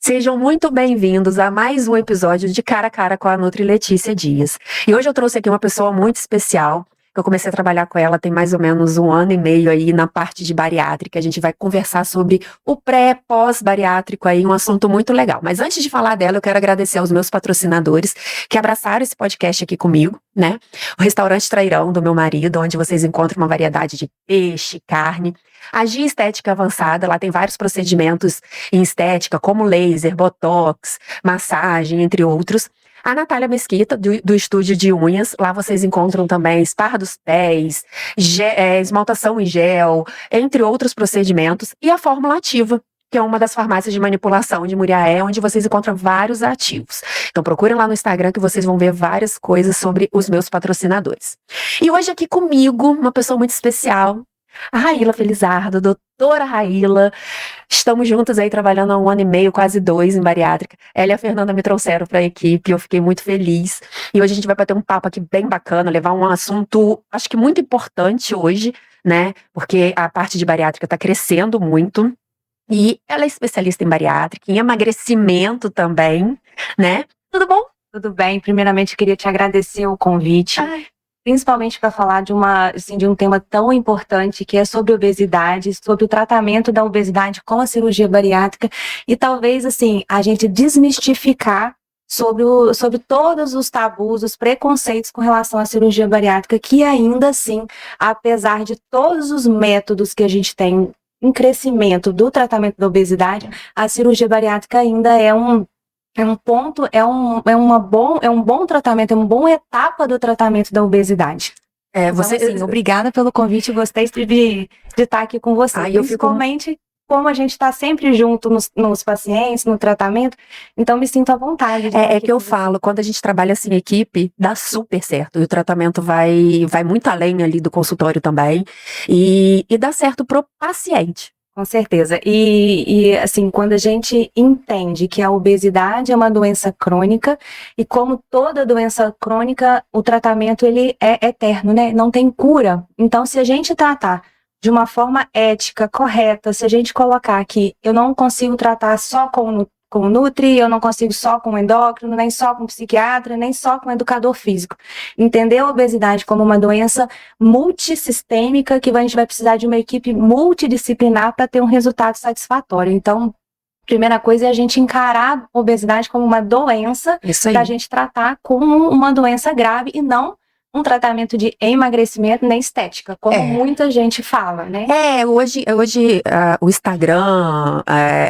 Sejam muito bem-vindos a mais um episódio de Cara a Cara com a Nutri Letícia Dias. E hoje eu trouxe aqui uma pessoa muito especial, que eu comecei a trabalhar com ela tem mais ou menos 1 ano e meio aí na parte de bariátrica. A gente vai conversar sobre o pré, pós-bariátrico aí, um assunto muito legal. Mas antes de falar dela, eu quero agradecer aos meus patrocinadores que abraçaram esse podcast aqui comigo, né? O Restaurante Trairão, do meu marido, onde vocês encontram uma variedade de peixe, carne. A Gia Estética Avançada, lá tem vários procedimentos em estética, como laser, botox, massagem, entre outros. A Natália Mesquita, do Estúdio de Unhas, lá vocês encontram também esparra dos pés, esmaltação em gel, entre outros procedimentos. E a Fórmula Ativa, que é uma das farmácias de manipulação de Muriaé, onde vocês encontram vários ativos. Então procurem lá no Instagram que vocês vão ver várias coisas sobre os meus patrocinadores. E hoje aqui comigo, uma pessoa muito especial, a Raíla Felizardo, doutora Raíla. Estamos juntas aí trabalhando há 1 ano e meio, quase 2 em bariátrica. Ela e a Fernanda me trouxeram para a equipe, eu fiquei muito feliz. E hoje a gente vai bater um papo aqui bem bacana, levar um assunto, acho que muito importante hoje, né? Porque a parte de bariátrica está crescendo muito. E ela é especialista em bariátrica, em emagrecimento também, né? Tudo bom? Tudo bem. Primeiramente, queria te agradecer o convite. Principalmente para falar de um tema tão importante que é sobre obesidade, sobre o tratamento da obesidade com a cirurgia bariátrica e talvez a gente desmistificar sobre todos os tabus, os preconceitos com relação à cirurgia bariátrica, que ainda assim, apesar de todos os métodos que a gente tem em crescimento do tratamento da obesidade, a cirurgia bariátrica ainda é um bom tratamento, é uma boa etapa do tratamento da obesidade. Obrigada pelo convite, gostei de estar aqui com você, principalmente como a gente está sempre junto nos pacientes, no tratamento, então me sinto à vontade. É que eu falo, quando a gente trabalha assim em equipe, dá super certo, e o tratamento vai muito além ali do consultório também, e dá certo pro paciente. Com certeza. E quando a gente entende que a obesidade é uma doença crônica, e como toda doença crônica, o tratamento ele é eterno, né? Não tem cura. Então, se a gente tratar de uma forma ética, correta, se a gente colocar que eu não consigo tratar só com o Nutri, eu não consigo só com o endócrino, nem só com o psiquiatra, nem só com o educador físico. Entender a obesidade como uma doença multissistêmica, que a gente vai precisar de uma equipe multidisciplinar para ter um resultado satisfatório. Então, primeira coisa é a gente encarar a obesidade como uma doença, para a gente tratar como uma doença grave e não um tratamento de emagrecimento nem estética, como muita gente fala, né? Hoje o Instagram,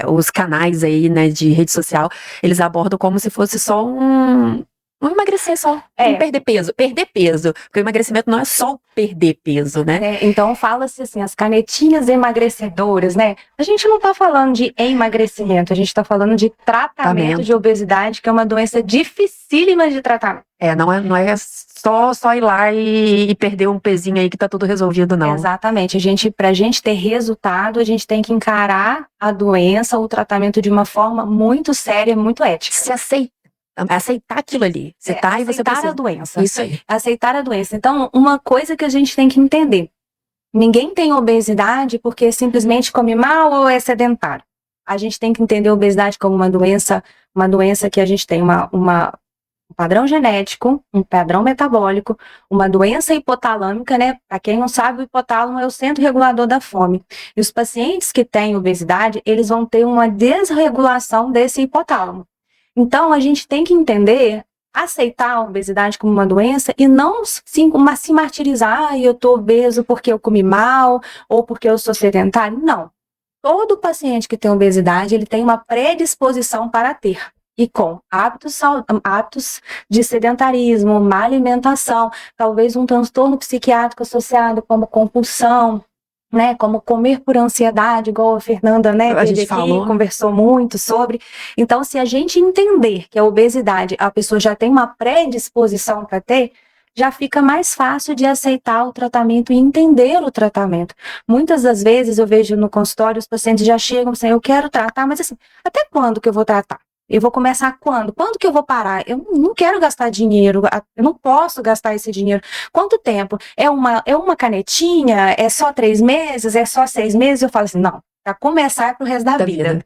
os canais aí, né, de rede social, eles abordam como se fosse só um emagrecer só, um perder peso. Perder peso, porque o emagrecimento não é só perder peso, né? Então fala-se as canetinhas emagrecedoras, né? A gente não tá falando de emagrecimento, a gente tá falando de tratamento de obesidade, que é uma doença dificílima de tratamento. Não é só ir lá e perder um pezinho aí que tá tudo resolvido, não. Exatamente. Pra gente ter resultado, a gente tem que encarar a doença, o tratamento de uma forma muito séria, muito ética. Se aceitar aquilo ali. Aceitar a doença. Isso aí. Aceitar a doença. Então, uma coisa que a gente tem que entender. Ninguém tem obesidade porque simplesmente come mal ou é sedentário. A gente tem que entender a obesidade como uma doença que a gente tem um padrão genético, um padrão metabólico, uma doença hipotalâmica, né? Para quem não sabe, o hipotálamo é o centro regulador da fome. E os pacientes que têm obesidade, eles vão ter uma desregulação desse hipotálamo. Então, a gente tem que entender, aceitar a obesidade como uma doença e não se martirizar, eu tô obeso porque eu comi mal ou porque eu sou sedentário. Não. Todo paciente que tem obesidade, ele tem uma predisposição para ter. E com hábitos de sedentarismo, má alimentação, talvez um transtorno psiquiátrico associado como compulsão, né, como comer por ansiedade, igual a Fernanda, né, a gente falou, conversou muito sobre. Então, se a gente entender que a obesidade, a pessoa já tem uma predisposição para ter, já fica mais fácil de aceitar o tratamento e entender o tratamento. Muitas das vezes eu vejo no consultório, os pacientes já chegam assim, eu quero tratar, mas até quando que eu vou tratar? Eu vou começar quando? Quando que eu vou parar? Eu não quero gastar dinheiro, eu não posso gastar esse dinheiro. Quanto tempo? É uma canetinha? É só 3 meses? É só 6 meses? Eu falo assim, não, Para começar, é para o resto da vida.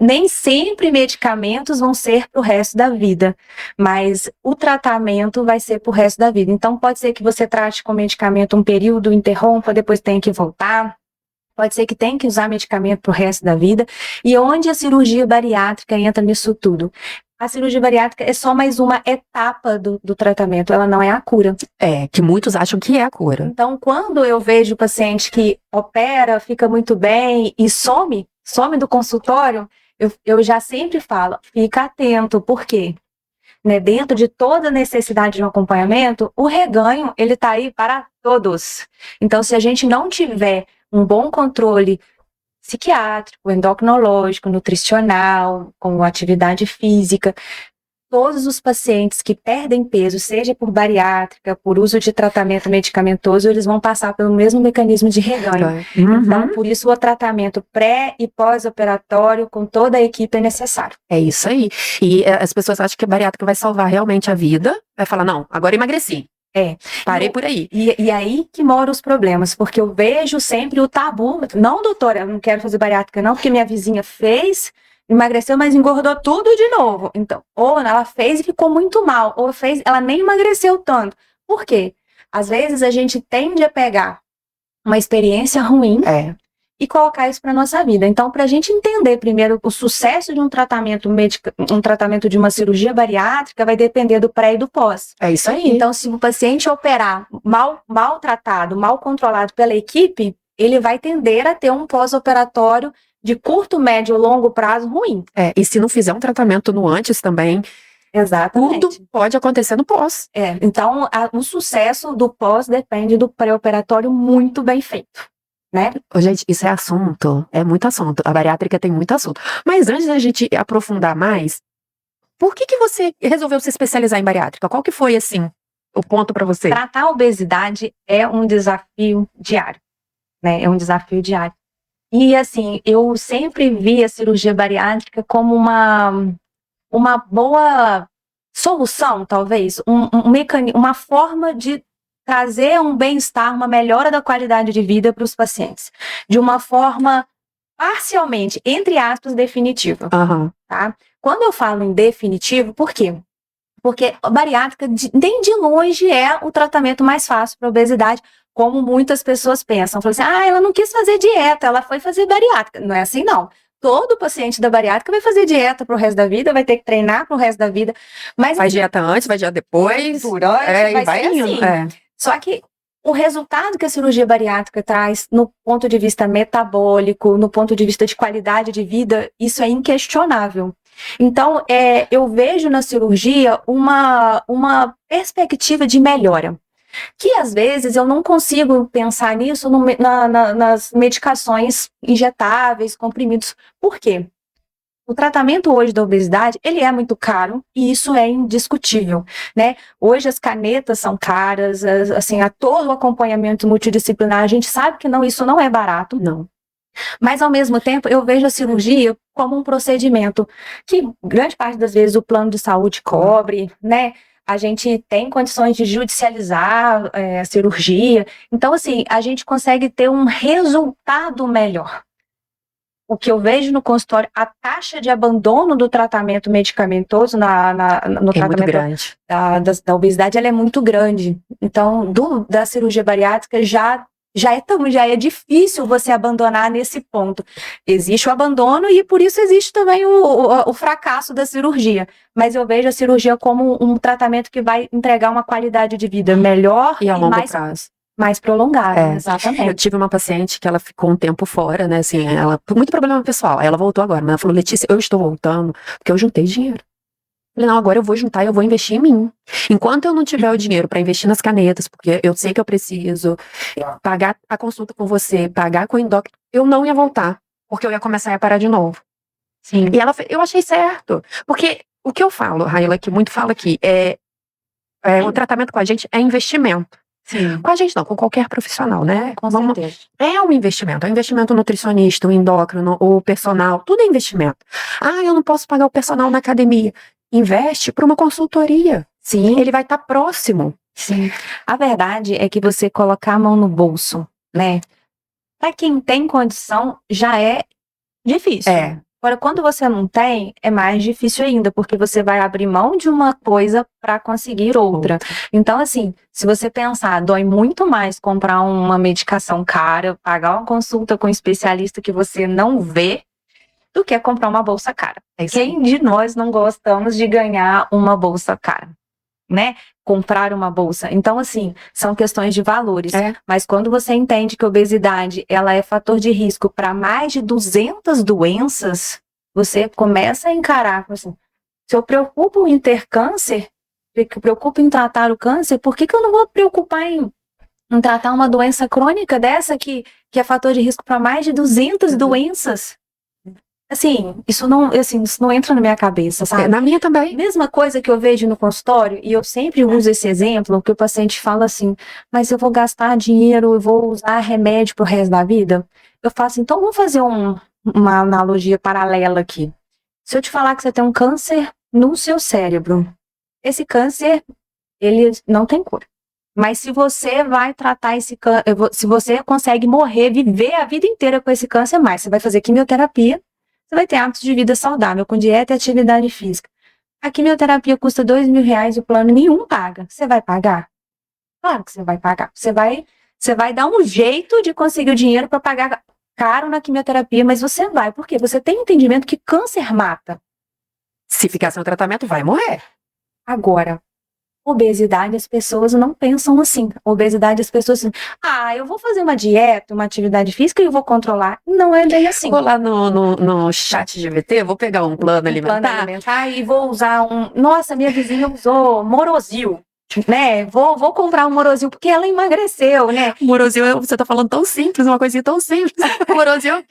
Nem sempre medicamentos vão ser para o resto da vida, mas o tratamento vai ser para o resto da vida. Então, pode ser que você trate com medicamento um período, interrompa, depois tenha que voltar. Pode ser que tenha que usar medicamento para o resto da vida. E onde a cirurgia bariátrica entra nisso tudo? A cirurgia bariátrica é só mais uma etapa do tratamento, ela não é a cura. Que muitos acham que é a cura. Então, quando eu vejo o paciente que opera, fica muito bem e some do consultório, eu já sempre falo, fica atento, por quê? Né, dentro de toda a necessidade de um acompanhamento, o reganho, ele está aí para todos. Então, se a gente não tiver um bom controle psiquiátrico, endocrinológico, nutricional, com atividade física, todos os pacientes que perdem peso, seja por bariátrica, por uso de tratamento medicamentoso, eles vão passar pelo mesmo mecanismo de reganho. Então, por isso, o tratamento pré e pós-operatório com toda a equipe é necessário. É isso aí. E as pessoas acham que a bariátrica vai salvar realmente a vida. Vai falar, não, agora emagreci. Parei por aí. E aí que moram os problemas, porque eu vejo sempre o tabu. Não, doutora, eu não quero fazer bariátrica não, porque minha vizinha fez, emagreceu, mas engordou tudo de novo. Então, ou ela fez e ficou muito mal, ou fez, ela nem emagreceu tanto. Por quê? Às vezes a gente tende a pegar uma experiência ruim e colocar isso para nossa vida. Então, para a gente entender primeiro o sucesso de um tratamento médico, um tratamento de uma cirurgia bariátrica, vai depender do pré e do pós. É isso aí. Então, se o paciente operar mal tratado, mal controlado pela equipe, ele vai tender a ter um pós-operatório de curto, médio ou longo prazo ruim. E se não fizer um tratamento no antes também, exatamente, tudo pode acontecer no pós. Então, o sucesso do pós depende do pré-operatório muito bem feito. Né? Gente, isso é assunto, é muito assunto. A bariátrica tem muito assunto. Mas antes da gente aprofundar mais, por que você resolveu se especializar em bariátrica? Qual que foi, assim, o ponto para você? Tratar a obesidade é um desafio diário, né? É um desafio diário. E, assim, eu sempre vi a cirurgia bariátrica como uma boa solução, talvez, uma forma de trazer um bem-estar, uma melhora da qualidade de vida para os pacientes, de uma forma parcialmente, entre aspas, definitiva. Tá? Quando eu falo em definitivo, por quê? Porque a bariátrica nem de longe é o tratamento mais fácil para obesidade, como muitas pessoas pensam. Falam assim, ela não quis fazer dieta, ela foi fazer bariátrica. Não é assim, não. Todo paciente da bariátrica vai fazer dieta pro resto da vida, vai ter que treinar pro resto da vida. Mas faz dieta antes, faz dieta depois. Durante, vai ser indo. Assim. Só que o resultado que a cirurgia bariátrica traz no ponto de vista metabólico, no ponto de vista de qualidade de vida, isso é inquestionável. Então, eu vejo na cirurgia uma perspectiva de melhora. Que às vezes eu não consigo pensar nisso nas medicações injetáveis, comprimidos. Por quê? O tratamento hoje da obesidade, ele é muito caro e isso é indiscutível, né? Hoje as canetas são caras, assim, a todo o acompanhamento multidisciplinar, a gente sabe que isso não é barato, não. Mas ao mesmo tempo eu vejo a cirurgia como um procedimento que grande parte das vezes o plano de saúde cobre, né? A gente tem condições de judicializar a cirurgia, então assim, a gente consegue ter um resultado melhor. O que eu vejo no consultório, a taxa de abandono do tratamento medicamentoso no tratamento da obesidade, ela é muito grande. Então, da cirurgia bariátrica já é difícil você abandonar nesse ponto. Existe o abandono e por isso existe também o fracasso da cirurgia. Mas eu vejo a cirurgia como um tratamento que vai entregar uma qualidade de vida melhor e a longo prazo. Mais prolongada, exatamente. Eu tive uma paciente que ela ficou um tempo fora, né, assim, ela, por muito problema pessoal, aí ela voltou agora, mas ela falou, Letícia, eu estou voltando porque eu juntei dinheiro. Eu falei, não, agora eu vou juntar e eu vou investir em mim. Enquanto eu não tiver o dinheiro para investir nas canetas, porque eu sei que eu preciso pagar a consulta com você, pagar com o endócrino, eu não ia voltar, porque eu ia começar a parar de novo. Sim. E eu achei certo, porque o que eu falo, Raila, que muito fala aqui, o tratamento com a gente é investimento. Sim. Com a gente não, com qualquer profissional, né? Com certeza. É um investimento nutricionista, o endócrino, o personal, tudo é investimento. Eu não posso pagar o personal na academia. Investe para uma consultoria. Sim. Ele vai estar próximo. Sim. A verdade é que você colocar a mão no bolso, né? Para quem tem condição, já é difícil. Agora, quando você não tem, é mais difícil ainda, porque você vai abrir mão de uma coisa para conseguir outra. Então, assim, se você pensar, dói muito mais comprar uma medicação cara, pagar uma consulta com um especialista que você não vê, do que comprar uma bolsa cara. Quem de nós não gostamos de ganhar uma bolsa cara, né? Comprar uma bolsa. Então, assim, são questões de valores. Mas quando você entende que a obesidade, ela é fator de risco para mais de 200 doenças, você começa a encarar, assim, se eu preocupo em ter câncer, se eu preocupo em tratar o câncer, por que eu não vou preocupar em tratar uma doença crônica dessa que é fator de risco para mais de 200 doenças? Assim, isso não entra na minha cabeça, sabe? Na minha também. Mesma coisa que eu vejo no consultório, e eu sempre uso esse exemplo, que o paciente fala assim, mas eu vou gastar dinheiro, eu vou usar remédio pro resto da vida. Eu falo assim, então vamos fazer uma analogia paralela aqui. Se eu te falar que você tem um câncer no seu cérebro, esse câncer, ele não tem cura. Mas se você vai tratar esse câncer, se você consegue viver a vida inteira com esse câncer, mais você vai fazer quimioterapia, você vai ter hábitos de vida saudável, com dieta e atividade física. A quimioterapia custa R$2.000 e o plano nenhum paga. Você vai pagar? Claro que você vai pagar. Você vai dar um jeito de conseguir o dinheiro para pagar caro na quimioterapia, mas você vai. Por quê? Você tem entendimento que câncer mata. Se ficar sem o tratamento, vai morrer. Agora, obesidade, as pessoas não pensam assim. Obesidade, as pessoas assim, eu vou fazer uma dieta, uma atividade física e eu vou controlar. Não é bem assim. Vou lá no chat GBT, vou pegar um plano alimentar e vou usar nossa, minha vizinha usou Morosil, né? Vou comprar um Morosil porque ela emagreceu, né? Morosil, você tá falando tão simples, uma coisinha tão simples. Morosil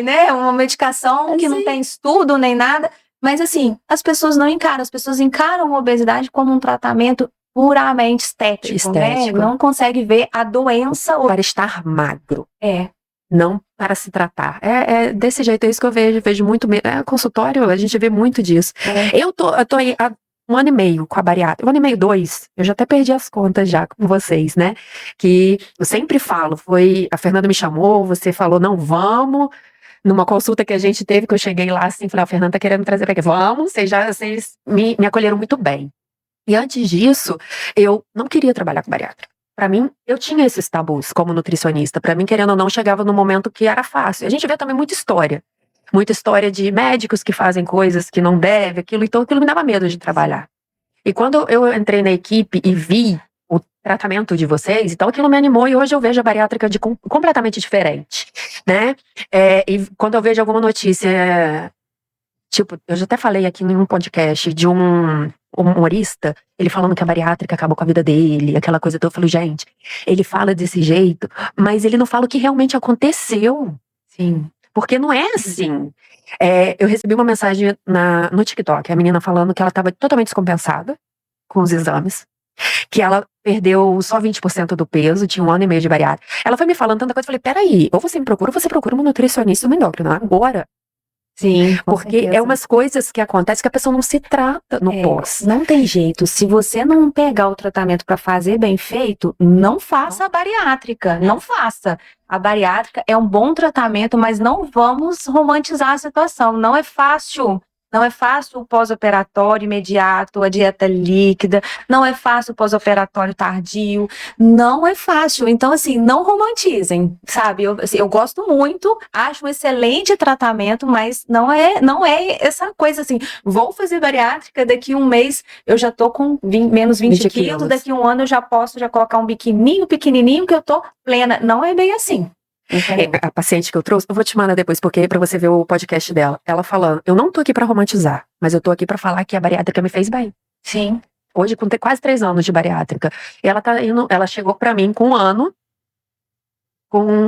né? Uma medicação que não tem estudo nem nada. Mas assim, as pessoas não encaram, as pessoas encaram a obesidade como um tratamento puramente estético. Né? Não consegue ver a doença para estar magro. É. Não para se tratar. É desse jeito, é isso que eu vejo muito. Consultório, a gente vê muito disso. Eu tô aí há 1 ano e meio com a bariátrica, 1 ano e meio, 2, eu já até perdi as contas já com vocês, né? Que eu sempre falo, a Fernanda me chamou, você falou, não, vamos. Numa consulta que a gente teve, que eu cheguei lá assim, falei, a Fernanda tá querendo me trazer pra aqui. Vamos, vocês me acolheram muito bem. E antes disso, eu não queria trabalhar com bariátrica. Pra mim, eu tinha esses tabus como nutricionista. Pra mim, querendo ou não, chegava no momento que era fácil. A gente vê também muita história. Muita história de médicos que fazem coisas que não devem, então aquilo me dava medo de trabalhar. E quando eu entrei na equipe e vi o tratamento de vocês, então aquilo me animou e hoje eu vejo a bariátrica completamente diferente, né? E quando eu vejo alguma notícia, tipo, eu já até falei aqui em um podcast de um humorista, ele falando que a bariátrica acabou com a vida dele, aquela coisa toda, eu falei, gente, ele fala desse jeito, mas ele não fala o que realmente aconteceu. Sim. Porque não é assim. Eu recebi uma mensagem no TikTok, a menina falando que ela estava totalmente descompensada com os exames, que ela perdeu só 20% do peso, tinha 1 ano e meio de bariátrica. Ela foi me falando tanta coisa, eu falei, peraí, ou você me procura, ou você procura uma nutricionista ou uma endócrina, agora. Sim, porque certeza. É umas coisas que acontecem que a pessoa não se trata no pós. Não tem jeito. Se você não pegar o tratamento para fazer bem feito, não faça a bariátrica. Não faça. A bariátrica é um bom tratamento, mas não vamos romantizar a situação. Não é fácil. Não é fácil o pós-operatório imediato, a dieta líquida, não é fácil o pós-operatório tardio, não é fácil. Então, assim, não romantizem, sabe? Eu gosto muito, acho um excelente tratamento, mas não é essa coisa assim, vou fazer bariátrica, daqui 1 mês eu já tô com menos 20 quilos, daqui 1 ano eu já posso colocar um biquininho pequenininho que eu tô plena. Não é bem assim. A paciente que eu trouxe, eu vou te mandar depois, porque pra você ver o podcast dela. Ela falando, eu não tô aqui pra romantizar, mas eu tô aqui pra falar que a bariátrica me fez bem. Sim. Hoje, com quase 3 anos de bariátrica, ela chegou pra mim com 1 ano,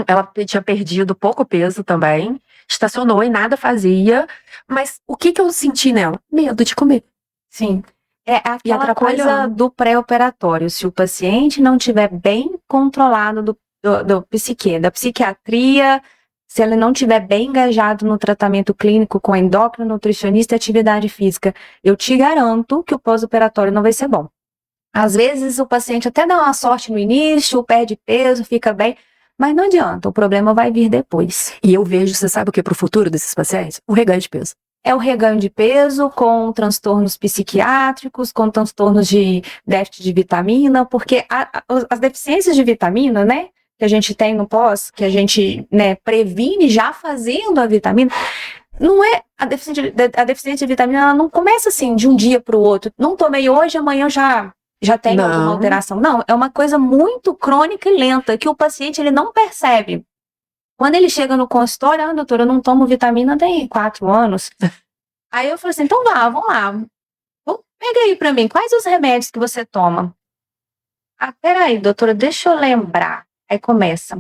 ela tinha perdido pouco peso também, estacionou e nada fazia, mas o que eu senti nela? Medo de comer. Sim. É aquela coisa do pré-operatório. Se o paciente não estiver bem controlado da psiquiatria, se ele não estiver bem engajado no tratamento clínico com endócrino, nutricionista e atividade física, eu te garanto que o pós-operatório não vai ser bom. Às vezes o paciente até dá uma sorte no início, perde peso, fica bem, Mas não adianta, o problema vai vir depois. E eu vejo, você sabe o que é pro futuro desses pacientes? O reganho de peso. É o reganho de peso com transtornos psiquiátricos, com transtornos de déficit de vitamina, porque as deficiências de vitamina, né, que a gente tem no pós, que a gente, né, previne já fazendo a vitamina, não é a deficiência de vitamina, ela não começa assim de um dia para o outro. Não tomei hoje, amanhã já tenho alguma alteração. Não, é uma coisa muito crônica e lenta que o paciente ele não percebe. Quando ele chega no consultório, doutora, eu não tomo vitamina tem 4 anos. Aí eu falei assim, então vamos lá. Pega aí pra mim, quais os remédios que você toma? Ah, peraí, doutora, deixa eu lembrar. Aí começa.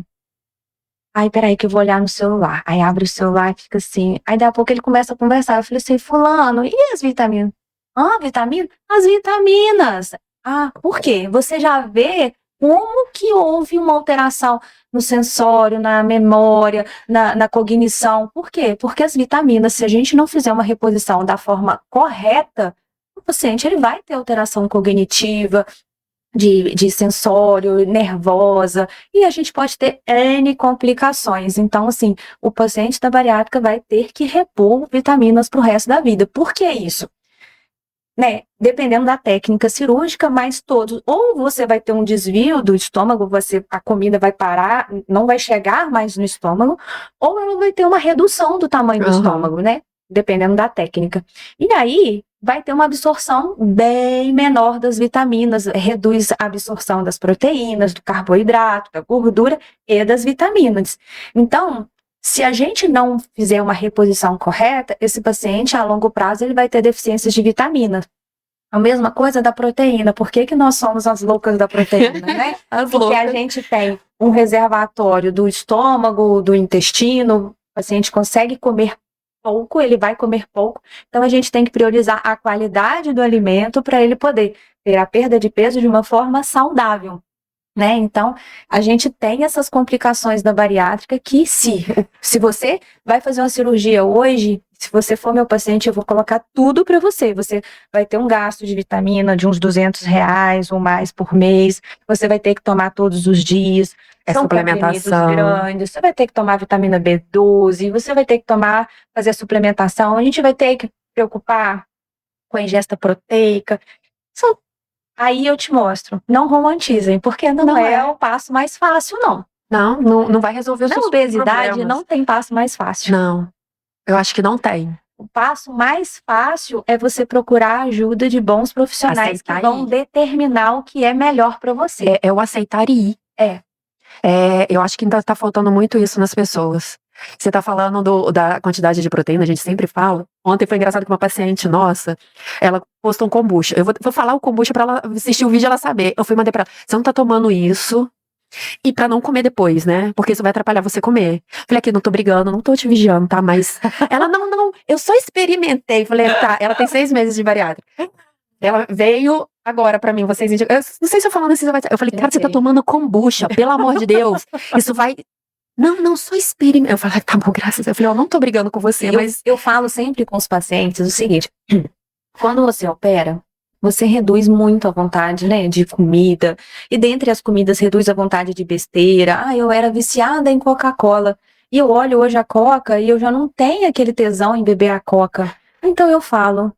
Aí, peraí que eu vou olhar no celular. Aí abre o celular e fica assim. Aí, daqui a pouco ele começa a conversar. Eu falei assim, fulano, e as vitaminas? Ah, vitamina? As vitaminas. Ah, por quê? Você já vê como que houve uma alteração no sensório, na memória, na cognição. Por quê? Porque as vitaminas, se a gente não fizer uma reposição da forma correta, o paciente ele vai ter alteração cognitiva, de sensório, nervosa, e a gente pode ter N complicações. Então, assim, o paciente da bariátrica vai ter que repor vitaminas para o resto da vida. Por que isso? Né? Dependendo da técnica cirúrgica, mas todos, ou você vai ter um desvio do estômago, a comida vai parar, não vai chegar mais no estômago, ou ela vai ter uma redução do tamanho do estômago, né? Dependendo da técnica. E aí, vai ter uma absorção bem menor das vitaminas, reduz a absorção das proteínas, do carboidrato, da gordura e das vitaminas. Então, se a gente não fizer uma reposição correta, esse paciente, a longo prazo, ele vai ter deficiências de vitaminas. A mesma coisa da proteína. Por que nós somos as loucas da proteína, né? Porque a gente tem um reservatório do estômago, do intestino, o paciente consegue comer pouco, ele vai comer pouco, então a gente tem que priorizar a qualidade do alimento para ele poder ter a perda de peso de uma forma saudável, né? Então, a gente tem essas complicações da bariátrica que se você vai fazer uma cirurgia hoje, se você for meu paciente, eu vou colocar tudo para você. Você vai ter um gasto de vitamina de uns R$200 ou mais por mês, você vai ter que tomar todos os dias. São suplementação grandes, você vai ter que tomar vitamina B12, você vai ter que fazer a suplementação, a gente vai ter que preocupar com a ingesta proteica. Aí eu te mostro, não romantizem, porque não é o passo mais fácil, não. Não vai resolver os seus obesidade problemas. Não tem passo mais fácil. Não, eu acho que não tem. O passo mais fácil é você procurar a ajuda de bons profissionais que vão determinar o que é melhor para você. É o aceitar e ir. Eu acho que ainda tá faltando muito isso nas pessoas. Você tá falando da quantidade de proteína, a gente sempre fala. Ontem foi engraçado que uma paciente nossa, ela postou um kombucha. Eu vou falar o kombucha pra ela assistir o vídeo e ela saber. Eu fui mandar pra ela, você não tá tomando isso e pra não comer depois, né? Porque isso vai atrapalhar você comer. Falei, aqui, não tô brigando, não tô te vigiando, tá? Mas ela, não, eu só experimentei. Falei, tá, ela tem 6 meses de bariátrica. Ela veio agora pra mim, vocês indicam. Eu não sei se eu falando assim, eu falei, cara, você tá tomando kombucha, pelo amor de Deus. Isso vai... Não, só experimenta. Eu falei, tá bom, graças a Deus. Eu falei, eu não tô brigando com você, mas... Eu falo sempre com os pacientes o seguinte, quando você opera, você reduz muito a vontade, né, de comida, e dentre as comidas reduz a vontade de besteira. Eu era viciada em Coca-Cola, e eu olho hoje a Coca, e eu já não tenho aquele tesão em beber a Coca. Então eu falo,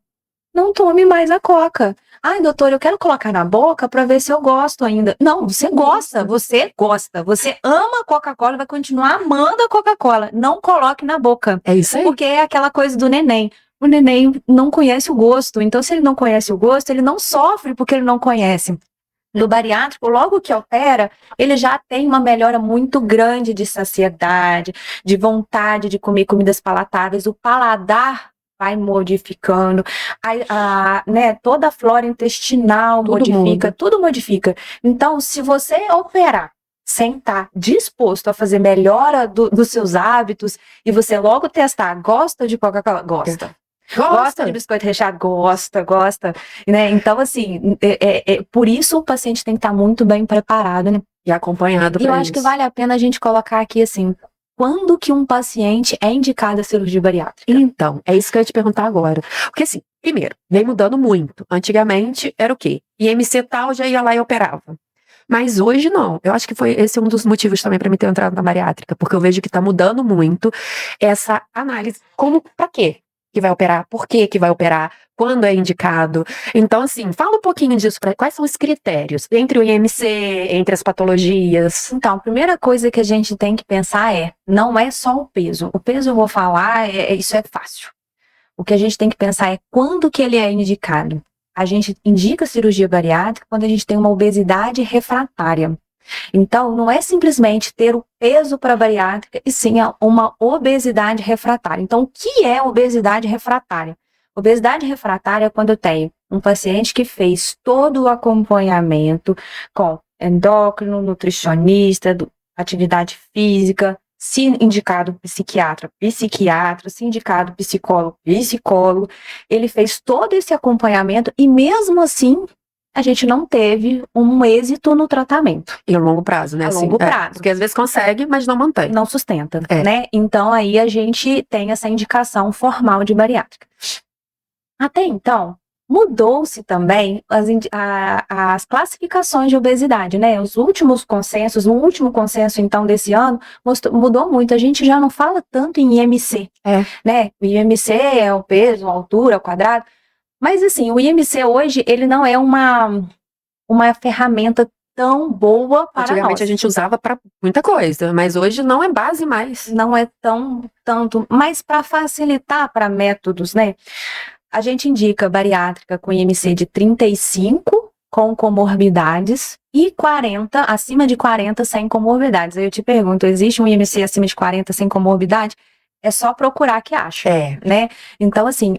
não tome mais a Coca. Doutor, eu quero colocar na boca para ver se eu gosto ainda. Não, você gosta. Você ama a Coca-Cola, vai continuar amando a Coca-Cola. Não coloque na boca. É isso aí. Porque é aquela coisa do neném. O neném não conhece o gosto. Então, se ele não conhece o gosto, ele não sofre porque ele não conhece. No bariátrico, logo que opera, ele já tem uma melhora muito grande de saciedade, de vontade de comer comidas palatáveis. O paladar vai modificando, né, toda a flora intestinal tudo modifica. Então, se você operar sem estar disposto a fazer melhora dos seus hábitos, e você logo testar, gosta de Coca-Cola? Gosta de biscoito recheado? Gosta, né? Então, assim, por isso o paciente tem que estar muito bem preparado, né? E acompanhado para isso. E eu acho que vale a pena a gente colocar aqui, assim, quando que um paciente é indicado a cirurgia bariátrica? Então, é isso que eu ia te perguntar agora. Porque assim, primeiro, vem mudando muito. Antigamente era o quê? IMC tal, já ia lá e operava. Mas hoje não. Eu acho que foi esse um dos motivos também para mim ter entrado na bariátrica, porque eu vejo que tá mudando muito essa análise. Como, pra quê que vai operar? Por que que vai operar? Quando é indicado? Então, assim, fala um pouquinho disso. Quais são os critérios entre o IMC, entre as patologias? Então, a primeira coisa que a gente tem que pensar não é só o peso. O peso eu vou falar, isso é fácil. O que a gente tem que pensar é quando que ele é indicado. A gente indica cirurgia bariátrica quando a gente tem uma obesidade refratária. Então, não é simplesmente ter o peso para bariátrica, e sim uma obesidade refratária. Então, o que é obesidade refratária? Obesidade refratária é quando eu tenho um paciente que fez todo o acompanhamento com endócrino, nutricionista, atividade física, se indicado psiquiatra, se indicado psicólogo, psicólogo. Ele fez todo esse acompanhamento e mesmo assim a gente não teve um êxito no tratamento. E a longo prazo, né? A longo prazo. Porque às vezes consegue, mas não mantém. Não sustenta, né? Então aí a gente tem essa indicação formal de bariátrica. Até então, mudou-se também as classificações de obesidade, né? Os últimos consensos, o último consenso, então, desse ano, mudou muito. A gente já não fala tanto em IMC, né? O IMC é o peso, a altura, o quadrado. Mas, assim, o IMC hoje, ele não é uma ferramenta tão boa para Antigamente nós. a gente usava para muita coisa, mas hoje não é base mais. Não é tanto, mas para facilitar para métodos, né? A gente indica bariátrica com IMC de 35 com comorbidades e 40, acima de 40 sem comorbidades. Aí eu te pergunto, existe um IMC acima de 40 sem comorbidade? É só procurar que acha, né? Então, assim,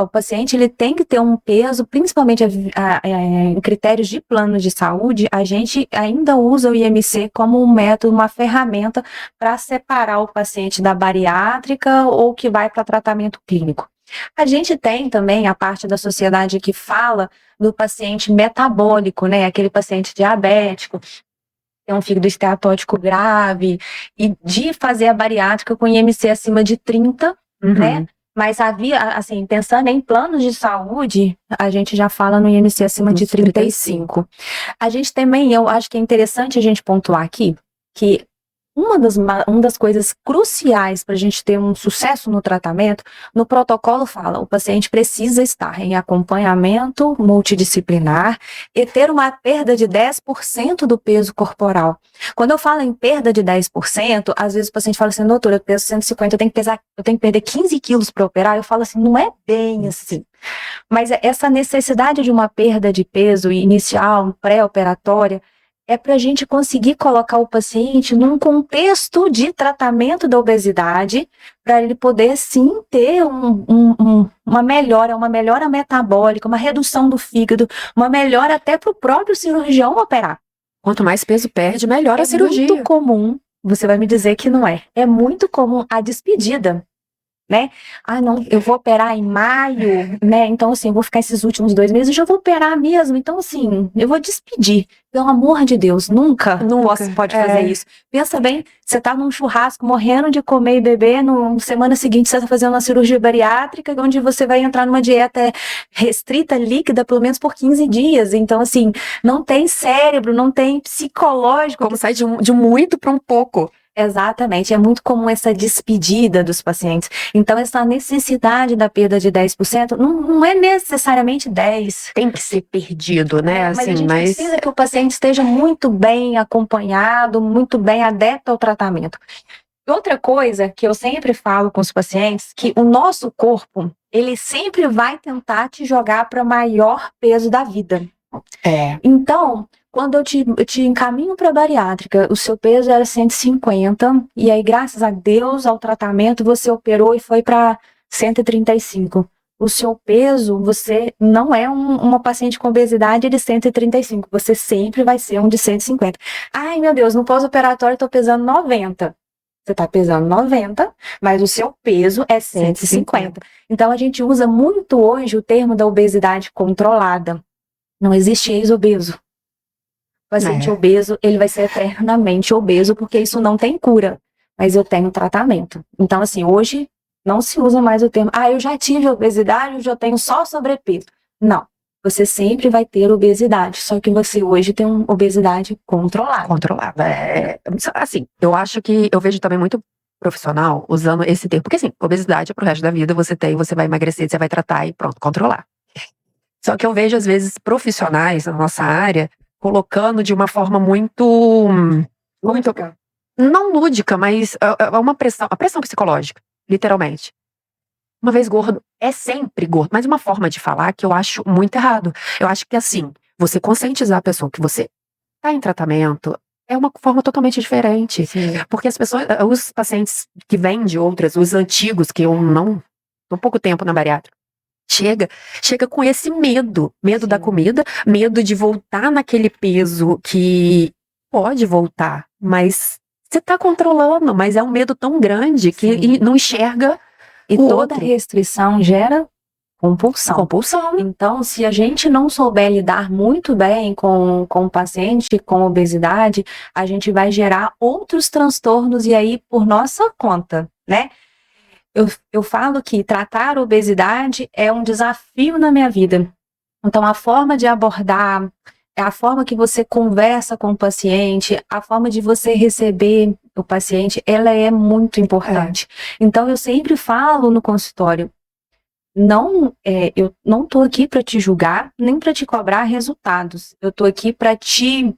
o paciente ele tem que ter um peso, principalmente em critérios de plano de saúde, a gente ainda usa o IMC como um método, uma ferramenta para separar o paciente da bariátrica ou que vai para tratamento clínico. A gente tem também a parte da sociedade que fala do paciente metabólico, né? Aquele paciente diabético, tem um fígado esteatótico grave, e de fazer a bariátrica com IMC acima de 30, né? Mas assim, pensando em planos de saúde, a gente já fala no IMC acima de 35. A gente também, eu acho que é interessante a gente pontuar aqui, que uma das coisas cruciais para a gente ter um sucesso no tratamento, no protocolo fala, o paciente precisa estar em acompanhamento multidisciplinar e ter uma perda de 10% do peso corporal. Quando eu falo em perda de 10%, às vezes o paciente fala assim, doutora, eu peso 150, eu tenho que perder 15 quilos para operar. Eu falo assim, não é bem assim. Mas essa necessidade de uma perda de peso inicial, pré-operatória, é para a gente conseguir colocar o paciente num contexto de tratamento da obesidade, para ele poder sim ter uma melhora metabólica, uma redução do fígado, uma melhora até para o próprio cirurgião operar. Quanto mais peso perde, melhor a cirurgia. É muito comum, você vai me dizer que não é muito comum a despedida, né? Ah, não, eu vou operar em maio, né? Então, assim, eu vou ficar esses últimos 2 meses, eu já vou operar mesmo. Então, assim, eu vou despedir. Pelo amor de Deus, nunca pode fazer isso. Pensa bem, você tá num churrasco, morrendo de comer e beber, na semana seguinte você tá fazendo uma cirurgia bariátrica, onde você vai entrar numa dieta restrita, líquida, pelo menos por 15 dias. Então, assim, não tem cérebro, não tem psicológico. Como sai de muito para um pouco. Exatamente, é muito comum essa despedida dos pacientes. Então, essa necessidade da perda de 10% não é necessariamente 10%. Tem que ser perdido, né? Mas a gente precisa que o paciente esteja muito bem acompanhado, muito bem adepto ao tratamento. Outra coisa que eu sempre falo com os pacientes, que o nosso corpo, ele sempre vai tentar te jogar para o maior peso da vida. Então, quando eu te encaminho para a bariátrica, o seu peso era 150, e aí, graças a Deus, ao tratamento, você operou e foi para 135. O seu peso, você não é uma paciente com obesidade de 135, você sempre vai ser um de 150. Ai, meu Deus, no pós-operatório eu tô pesando 90. Você tá pesando 90, mas o seu peso é 150. Então, a gente usa muito hoje o termo da obesidade controlada. Não existe ex-obeso. O paciente obeso, ele vai ser eternamente obeso, porque isso não tem cura, mas eu tenho tratamento. Então, assim, hoje não se usa mais o termo, eu já tive obesidade, eu já tenho só sobrepeso. Não, você sempre vai ter obesidade, só que você hoje tem uma obesidade controlada. Controlada. Assim, eu acho que eu vejo também muito profissional usando esse termo, porque assim, obesidade é pro resto da vida, você vai emagrecer, você vai tratar e pronto, controlar. Só que eu vejo às vezes profissionais na nossa área colocando de uma forma muito Lúdica. não lúdica, mas é uma pressão psicológica, literalmente. Uma vez gordo, é sempre gordo, mas uma forma de falar que eu acho muito errado. Eu acho que assim, você conscientizar a pessoa que você tá em tratamento é uma forma totalmente diferente. Sim. Porque as pessoas, os pacientes que vêm de outras, os antigos, que eu não, tô pouco tempo na bariátrica, chega com esse medo da Sim. comida, medo de voltar naquele peso que pode voltar, mas você tá controlando, mas é um medo tão grande que Sim. não enxerga E o toda outro. restrição gera compulsão. Compulsão. Então, se a gente não souber lidar muito bem com o paciente com obesidade, a gente vai gerar outros transtornos e aí por nossa conta, né? Eu falo que tratar a obesidade é um desafio na minha vida. Então, a forma de abordar, a forma que você conversa com o paciente, a forma de você receber o paciente, ela é muito importante. Então, eu sempre falo no consultório, eu não estou aqui para te julgar, nem para te cobrar resultados. Eu estou aqui para te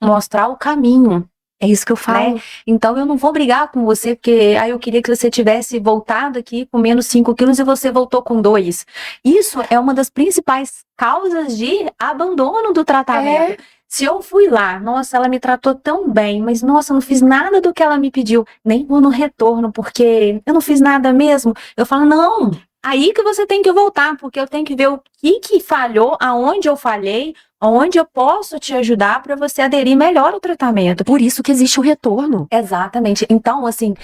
mostrar o caminho. É isso que eu falo. Né? Então eu não vou brigar com você, porque eu queria que você tivesse voltado aqui com menos 5 quilos e você voltou com 2. Isso é uma das principais causas de abandono do tratamento. Se eu fui lá, nossa, ela me tratou tão bem, mas nossa, eu não fiz nada do que ela me pediu, nem vou no retorno, porque eu não fiz nada mesmo. Eu falo, não, aí que você tem que voltar, porque eu tenho que ver o que falhou, aonde eu falhei, onde eu posso te ajudar para você aderir melhor ao tratamento. Por isso que existe o retorno. Exatamente. Então, assim,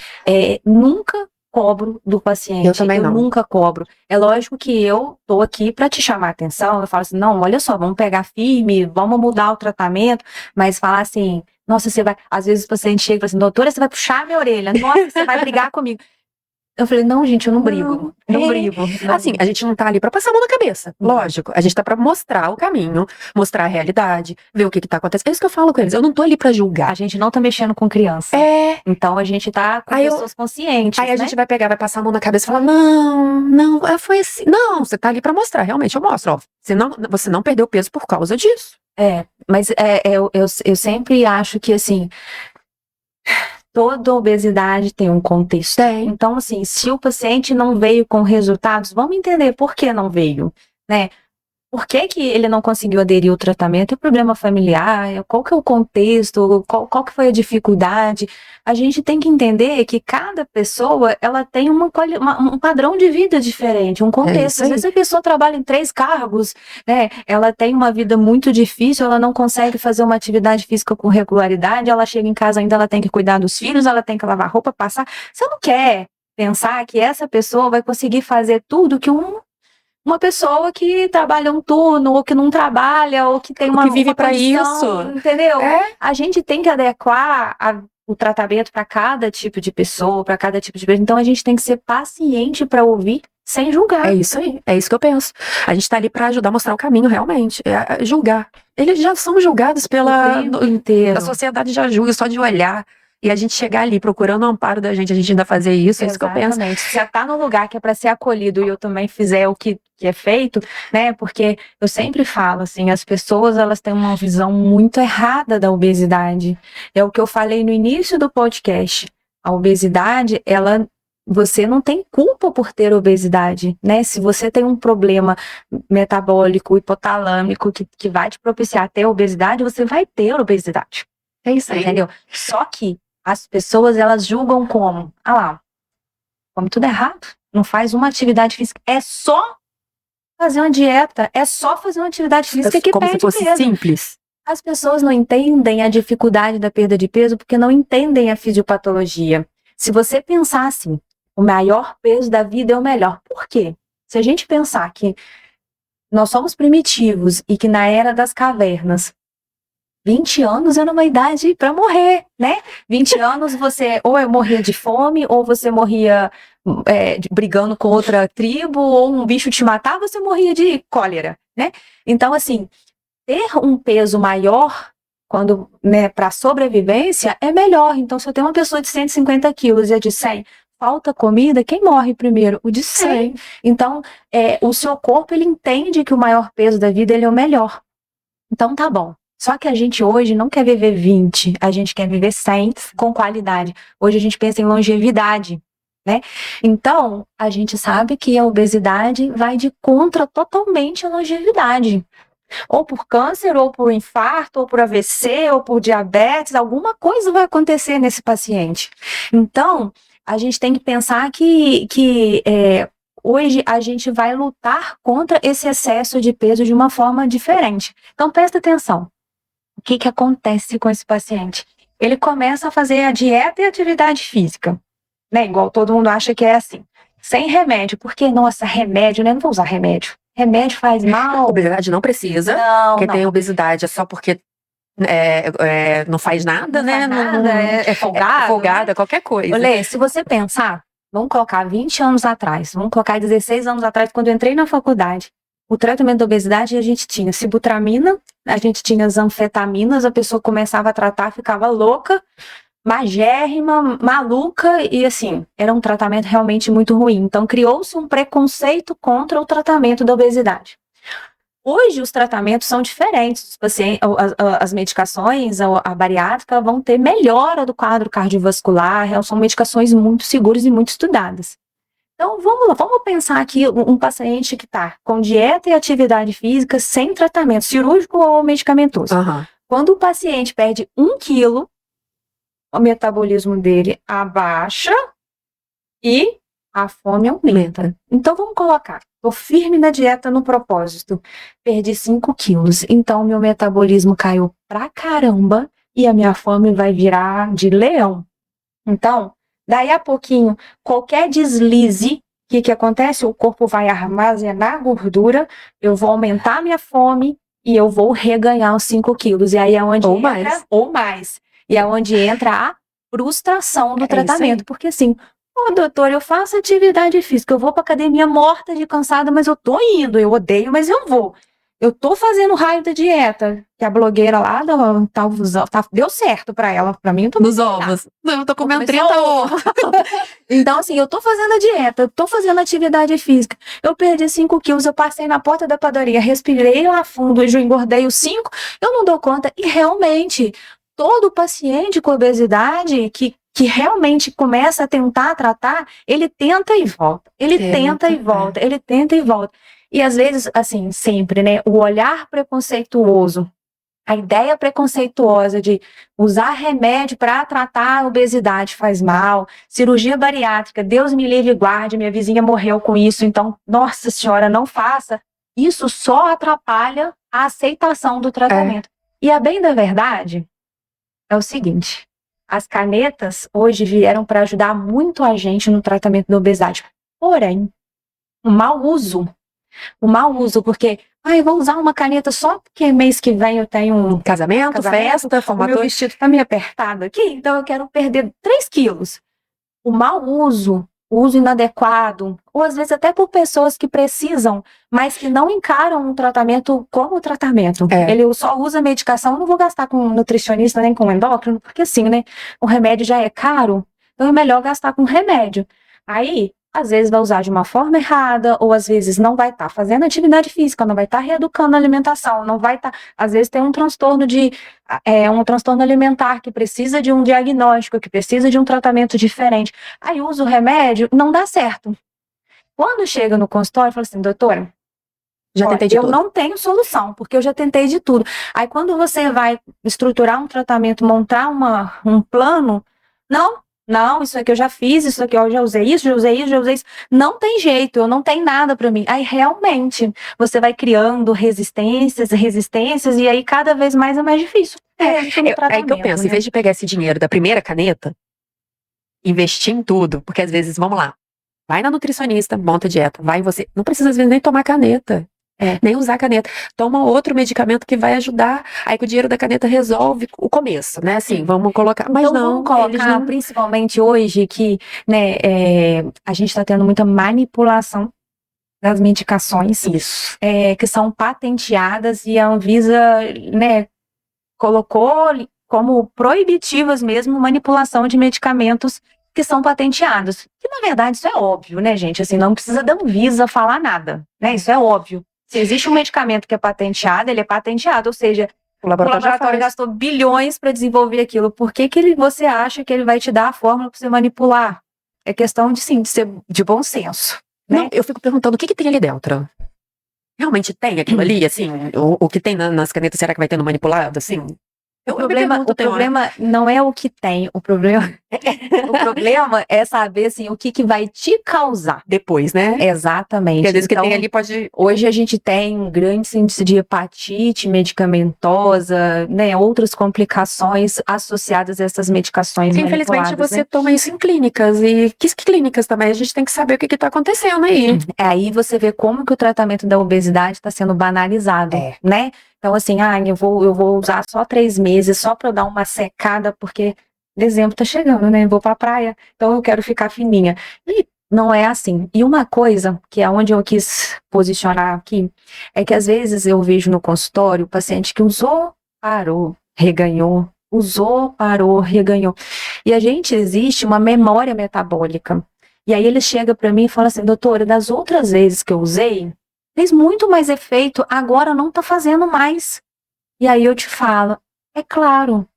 nunca cobro do paciente. Eu também não. Nunca cobro. É lógico que eu tô aqui para te chamar a atenção. Eu falo assim, não, olha só, vamos pegar firme, vamos mudar o tratamento, mas falar assim, nossa, você vai... Às vezes o paciente chega e fala assim, doutora, você vai puxar minha orelha. Nossa, você vai brigar comigo. Eu falei, não, gente, eu não brigo. Não brigo. Assim, a gente não tá ali pra passar a mão na cabeça. Lógico. A gente tá pra mostrar o caminho, mostrar a realidade, ver o que tá acontecendo. É isso que eu falo com eles. Eu não tô ali pra julgar. A gente não tá mexendo com criança. Então a gente tá com pessoas conscientes. Aí a né? gente vai pegar, vai passar a mão na cabeça e falar, não, foi assim. Não, você tá ali pra mostrar, realmente, eu mostro, ó. Você não perdeu peso por causa disso. Mas eu sempre acho que, assim, toda obesidade tem um contexto. Então, assim, se o paciente não veio com resultados, vamos entender por que não veio, né? Por que ele não conseguiu aderir ao tratamento? É problema familiar? Qual que é o contexto? Qual que foi a dificuldade? A gente tem que entender que cada pessoa, ela tem um padrão de vida diferente, um contexto. Às vezes a pessoa trabalha em 3 cargos, né? Ela tem uma vida muito difícil, ela não consegue fazer uma atividade física com regularidade, ela chega em casa ainda, ela tem que cuidar dos filhos, ela tem que lavar roupa, passar. Você não quer pensar que essa pessoa vai conseguir fazer tudo que uma pessoa que trabalha um turno, ou que não trabalha, ou que tem uma que vive para isso, entendeu? A gente tem que adequar o tratamento para cada tipo de pessoa, para cada tipo de... Então a gente tem que ser paciente para ouvir sem julgar. É isso aí, é isso que eu penso. A gente tá ali pra ajudar a mostrar o caminho, realmente. Julgar. Eles já são julgados a sociedade já julga só de olhar. E a gente chegar ali procurando o amparo da gente, a gente ainda fazer isso, é isso que eu penso. Exatamente. Se você tá num lugar que é para ser acolhido e eu também fizer o que é feito, né? Porque eu sempre falo assim, as pessoas elas têm uma visão muito errada da obesidade. É o que eu falei no início do podcast. A obesidade, você não tem culpa por ter obesidade, né? Se você tem um problema metabólico, hipotalâmico, que vai te propiciar ter obesidade, você vai ter obesidade. É isso aí. Entendeu? Só que as pessoas, elas julgam como? Ah lá, come tudo errado, não faz uma atividade física, é só fazer uma dieta, é só fazer uma atividade física que como perde se fosse peso. simples. As pessoas não entendem a dificuldade da perda de peso porque não entendem a fisiopatologia. Se você pensar assim, o maior peso da vida é o melhor. Por quê? Se a gente pensar que nós somos primitivos e que na era das cavernas 20 anos era uma idade para morrer, né? 20 anos você ou morria de fome, ou você morria brigando com outra tribo, ou um bicho te matar, você morria de cólera, né? Então, assim, ter um peso maior quando, né, para sobrevivência é melhor. Então, se eu tenho uma pessoa de 150 quilos e a de 100, falta comida, quem morre primeiro? O de 100. Então, o seu corpo, ele entende que o maior peso da vida, ele é o melhor. Então, tá bom. Só que a gente hoje não quer viver 20, a gente quer viver 100 com qualidade. Hoje a gente pensa em longevidade, né? Então, a gente sabe que a obesidade vai de contra totalmente a longevidade. Ou por câncer, ou por infarto, ou por AVC, ou por diabetes, alguma coisa vai acontecer nesse paciente. Então, a gente tem que pensar que hoje a gente vai lutar contra esse excesso de peso de uma forma diferente. Então, presta atenção. O que acontece com esse paciente? Ele começa a fazer a dieta e a atividade física, né? Igual todo mundo acha que é assim. Sem remédio, porque, nossa, remédio, né? Não vou usar remédio. Remédio faz mal. Obesidade não precisa. Não, Quem não. tem obesidade é só porque não faz nada, Não né? faz nada, é folgado, folgada, né? qualquer coisa. Olê, se você pensar, vamos colocar 20 anos atrás, vamos colocar 16 anos atrás, quando eu entrei na faculdade, o tratamento da obesidade, a gente tinha sibutramina, a gente tinha as anfetaminas, a pessoa começava a tratar, ficava louca, magérrima, maluca, e assim, era um tratamento realmente muito ruim. Então, criou-se um preconceito contra o tratamento da obesidade. Hoje, os tratamentos são diferentes. Os pacientes, as medicações, a bariátrica, vão ter melhora do quadro cardiovascular, são medicações muito seguras e muito estudadas. Então, vamos pensar aqui um paciente que está com dieta e atividade física sem tratamento cirúrgico ou medicamentoso. Uhum. Quando o paciente perde 1 quilo, o metabolismo dele abaixa e a fome aumenta. Então, vamos colocar. Estou firme na dieta no propósito. Perdi 5 quilos. Então, meu metabolismo caiu pra caramba e a minha fome vai virar de leão. Então, daí a pouquinho, qualquer deslize, o que acontece? O corpo vai armazenar gordura, eu vou aumentar minha fome e eu vou reganhar os 5 quilos. E aí é onde ou mais. E é onde entra a frustração do tratamento. Porque assim, doutor, eu faço atividade física, eu vou pra academia morta de cansada, mas eu tô indo, eu odeio, mas eu vou. Eu tô fazendo raio da dieta, que a blogueira lá deu certo pra ela, pra mim eu tô nos ovos. Não, eu tô comendo 30 ovos. Então assim, eu tô fazendo a dieta, eu tô fazendo atividade física, eu perdi 5 quilos, eu passei na porta da padaria, respirei lá fundo, eu engordei os 5, eu não dou conta, e realmente, todo paciente com obesidade que realmente começa a tentar tratar, ele tenta e volta, ele tenta e volta, ele tenta e volta. E às vezes, assim, sempre, né, o olhar preconceituoso, a ideia preconceituosa de usar remédio para tratar a obesidade faz mal, cirurgia bariátrica, Deus me livre e guarde, minha vizinha morreu com isso, então, nossa senhora, não faça. Isso só atrapalha a aceitação do tratamento. E a bem da verdade é o seguinte, as canetas hoje vieram para ajudar muito a gente no tratamento da obesidade. Porém, o mau uso, porque vou usar uma caneta só porque mês que vem eu tenho um casamento, festa, formatura. O meu vestido tá meio apertado aqui, então eu quero perder 3 quilos. O mau uso, o uso inadequado, ou às vezes até por pessoas que precisam, mas que não encaram um tratamento como tratamento. Ele só usa medicação, não vou gastar com nutricionista nem com endócrino, porque assim, né, o remédio já é caro, então é melhor gastar com remédio. Aí, às vezes vai usar de uma forma errada, ou às vezes não vai estar fazendo atividade física, não vai estar reeducando a alimentação, não vai estar, às vezes tem um transtorno alimentar que precisa de um diagnóstico, que precisa de um tratamento diferente. Aí usa o remédio, não dá certo. Quando chega no consultório, fala assim, doutora, já tentei de tudo. Eu não tenho solução, porque eu já tentei de tudo. Aí quando você vai estruturar um tratamento, montar um plano, não, isso aqui eu já fiz, isso aqui eu já usei isso, já usei isso. Não tem jeito, eu não tenho nada pra mim. Aí realmente você vai criando resistências, e aí cada vez mais é mais difícil. É que eu penso, em vez de pegar esse dinheiro da primeira caneta, investir em tudo, porque às vezes, vamos lá, vai na nutricionista, monta dieta, vai você, não precisa às vezes nem tomar caneta. Nem usar a caneta. Toma outro medicamento que vai ajudar. Aí que o dinheiro da caneta resolve o começo, né? Assim, vamos colocar. Mas então, não, vamos colocar, eles não... principalmente hoje, que né, a gente está tendo muita manipulação das medicações Isso. que são patenteadas e a Anvisa, né, colocou como proibitivas mesmo manipulação de medicamentos que são patenteados. Que na verdade isso é óbvio, né, gente? Assim, não precisa da Anvisa falar nada, né? Isso é óbvio. Se existe um medicamento que é patenteado, ele é patenteado, ou seja, O o laboratório laboratório gastou bilhões para desenvolver aquilo. Por que você acha que ele vai te dar a fórmula para você manipular? É questão de sim, de ser de bom senso. Né? Não, eu fico perguntando o que tem ali dentro. Realmente tem aquilo ali, assim? O que tem nas canetas, será que vai tendo manipulado, assim? O problema não é o que tem, o problema é saber assim, o que vai te causar. Depois, né? Exatamente. Porque às vezes o que Então, tem ali pode... Hoje a gente tem um grande índice de hepatite medicamentosa, né, outras complicações associadas a essas medicações Infelizmente você né? toma isso em clínicas, e que clínicas também, a gente tem que saber o que está acontecendo aí. Aí você vê como que o tratamento da obesidade está sendo banalizado, né? Então assim, eu vou usar só 3 meses, só para eu dar uma secada, porque dezembro tá chegando, né? Eu vou pra praia, então eu quero ficar fininha. E não é assim. E uma coisa, que é onde eu quis posicionar aqui, é que às vezes eu vejo no consultório o paciente que usou, parou, reganhou, usou, parou, reganhou. E existe uma memória metabólica. E aí ele chega para mim e fala assim, doutora, das outras vezes que eu usei, fez muito mais efeito, agora não tá fazendo mais. E aí eu te falo, é claro,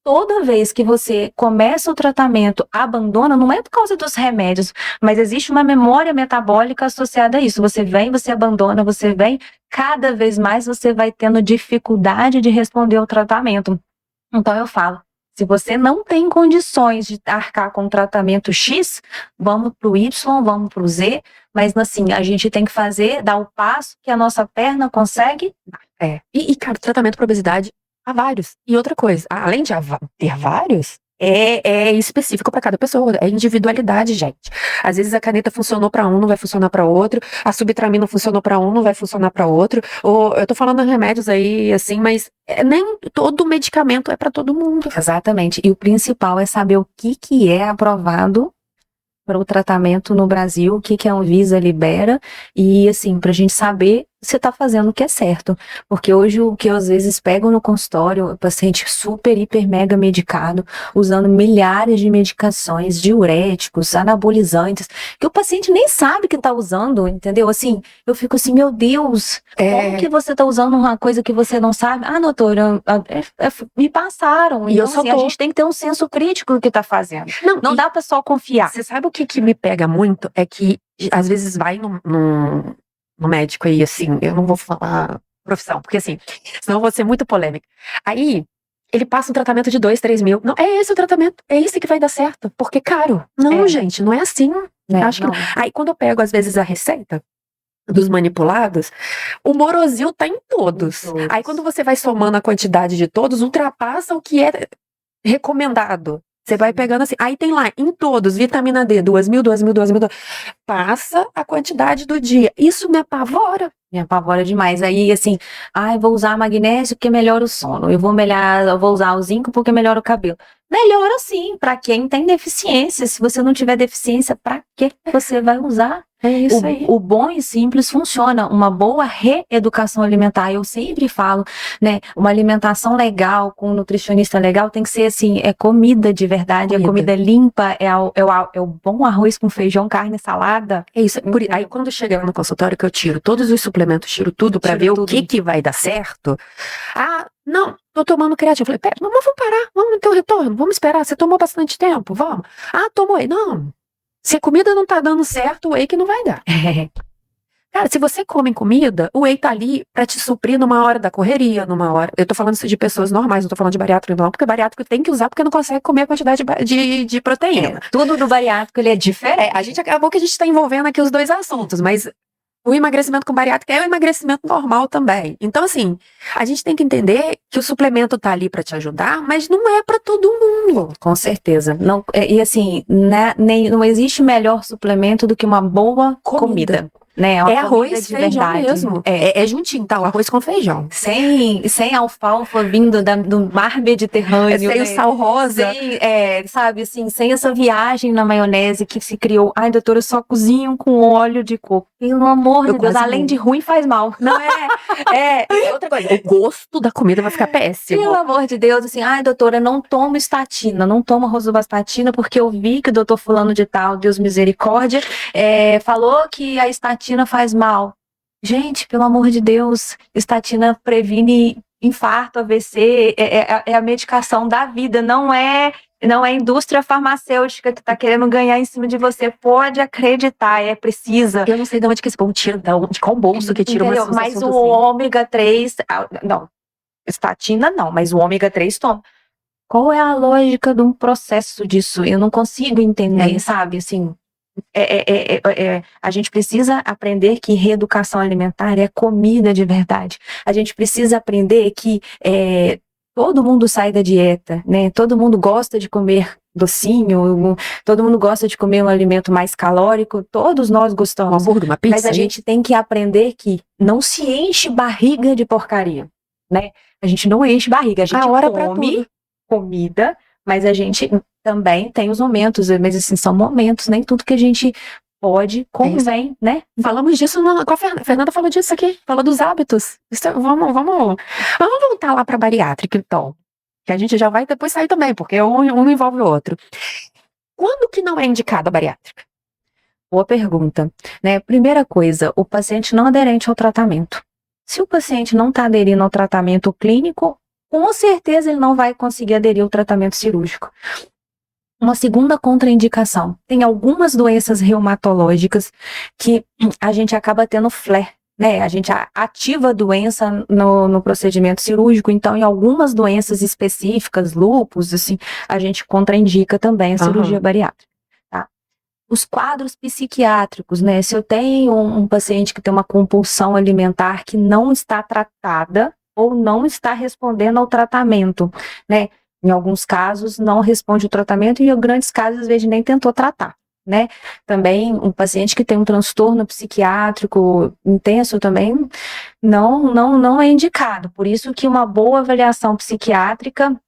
toda vez que você começa o tratamento, abandona, não é por causa dos remédios, mas existe uma memória metabólica associada a isso. Você vem, você abandona, você vem, cada vez mais você vai tendo dificuldade de responder ao tratamento. Então eu falo, se você não tem condições de arcar com o tratamento X, vamos para o Y, vamos para o Z, mas assim, a gente tem que dar o passo que a nossa perna consegue. Cara, o tratamento para obesidade há vários. E outra coisa, além de ter vários, é específico para cada pessoa, é individualidade, gente. Às vezes a caneta funcionou para um, não vai funcionar para outro, a subtramina funcionou para um, não vai funcionar para outro. Ou eu tô falando de remédios aí, assim, mas nem todo medicamento é para todo mundo. Exatamente. E o principal é saber o que é aprovado para o tratamento no Brasil, o que a Anvisa libera, e assim, para a gente saber se está fazendo o que é certo. Porque hoje o que eu às vezes pego no consultório, o paciente super, hiper, mega medicado, usando milhares de medicações, diuréticos, anabolizantes, que o paciente nem sabe que está usando, entendeu? Assim, eu fico assim, meu Deus, como que você está usando uma coisa que você não sabe? Ah, doutora, me passaram. E então, assim, a gente tem que ter um senso crítico do que está fazendo. Não dá para só confiar. Você sabe o que me pega muito? É que, às vezes, vai no médico aí, assim, eu não vou falar profissão, porque assim, senão eu vou ser muito polêmica. Aí, ele passa um tratamento de 2, 3 mil. Não, é esse o tratamento, é esse que vai dar certo, porque caro. Não, gente, não é assim. Acho que não. Aí, quando eu pego, às vezes, a receita dos manipulados, o Morosil tá em todos. Aí, quando você vai somando a quantidade de todos, ultrapassa o que é recomendado. Você vai pegando assim, aí tem lá, em todos, vitamina D, 2.000, 2.000, 2.000, passa a quantidade do dia. Isso me apavora. Me apavora demais. Aí, assim, eu vou usar magnésio porque melhora o sono. Eu vou usar o zinco porque melhora o cabelo. Melhora sim, para quem tem deficiência. Se você não tiver deficiência, para que você vai usar? É isso aí. O bom e simples funciona. Uma boa reeducação alimentar. Eu sempre falo, né? Uma alimentação legal, com um nutricionista legal, tem que ser assim, comida de verdade, comida limpa, é o bom arroz com feijão, carne, salada. É isso. Aí quando chega no consultório que eu tiro todos os suplementos, tiro tudo para ver o que vai dar certo. Não, tô tomando creatina. Eu falei, pera, não, vamos parar, vamos ter o retorno, vamos esperar. Você tomou bastante tempo, vamos. Tomou. Não. Se a comida não tá dando certo, o whey que não vai dar. Cara, se você come comida, o whey tá ali pra te suprir numa hora da correria, numa hora... Eu tô falando isso de pessoas normais, não tô falando de bariátrico não, porque bariátrico tem que usar porque não consegue comer a quantidade de proteína. Tudo do bariátrico, ele é diferente. A gente acabou que a gente tá envolvendo aqui os dois assuntos, mas o emagrecimento com bariátrica é o emagrecimento normal também. Então, assim, a gente tem que entender que o suplemento tá ali pra te ajudar, mas não é pra todo mundo. Com certeza. Não, e assim, não existe melhor suplemento do que uma boa comida. né? É arroz e feijão mesmo. É juntinho, tá? O arroz com feijão. Sem alfafa vindo do mar Mediterrâneo. Sem o sal rosa. Sabe, assim, sem essa viagem na maionese que se criou. Ai, doutora, eu só cozinho com óleo de coco. Pelo amor de Deus, além de ruim, faz mal. Não é outra coisa. O gosto da comida vai ficar péssimo. Pelo amor de Deus, assim, ai, doutora, não tomo estatina, não tomo rosuvastatina, porque eu vi que o doutor fulano de tal, Deus misericórdia, falou que a estatina faz mal. Gente, pelo amor de Deus, estatina previne infarto, AVC, é a medicação da vida, não é indústria farmacêutica que está querendo ganhar em cima de você. Pode acreditar, precisa. Eu não sei de onde que esse povo tira, de qual bolso que tira uma Mas o ômega 3, não, estatina não, mas o ômega 3 toma. Qual é a lógica de um processo disso? Eu não consigo entender, sabe, assim... a gente precisa aprender que reeducação alimentar é comida de verdade. A gente precisa aprender que todo mundo sai da dieta, né? Todo mundo gosta de comer docinho, todo mundo gosta de comer um alimento mais calórico, todos nós gostamos. Um hambúrguer, uma pizza, mas a gente tem que aprender que não se enche barriga de porcaria, né? A gente não enche barriga, a gente come comida, mas a gente também tem os momentos, mas assim, são momentos, nem tudo que a gente pode, convém, né? Falamos disso com a Fernanda falou disso aqui, falou dos hábitos. Vamos voltar lá para bariátrica, então. Que a gente já vai depois sair também, porque um envolve o outro. Quando que não é indicado a bariátrica? Boa pergunta, né? Primeira coisa, o paciente não aderente ao tratamento. Se o paciente não está aderindo ao tratamento clínico, com certeza ele não vai conseguir aderir ao tratamento cirúrgico. Uma segunda contraindicação, tem algumas doenças reumatológicas que a gente acaba tendo flare, né? A gente ativa a doença no procedimento cirúrgico, então em algumas doenças específicas, lúpus, assim, a gente contraindica também a cirurgia bariátrica. Tá? Os quadros psiquiátricos, né? Se eu tenho um paciente que tem uma compulsão alimentar que não está tratada, ou não está respondendo ao tratamento, né? Em alguns casos não responde o tratamento e em grandes casos às vezes nem tentou tratar, né? Também um paciente que tem um transtorno psiquiátrico intenso também não é indicado. Por isso que uma boa avaliação psiquiátrica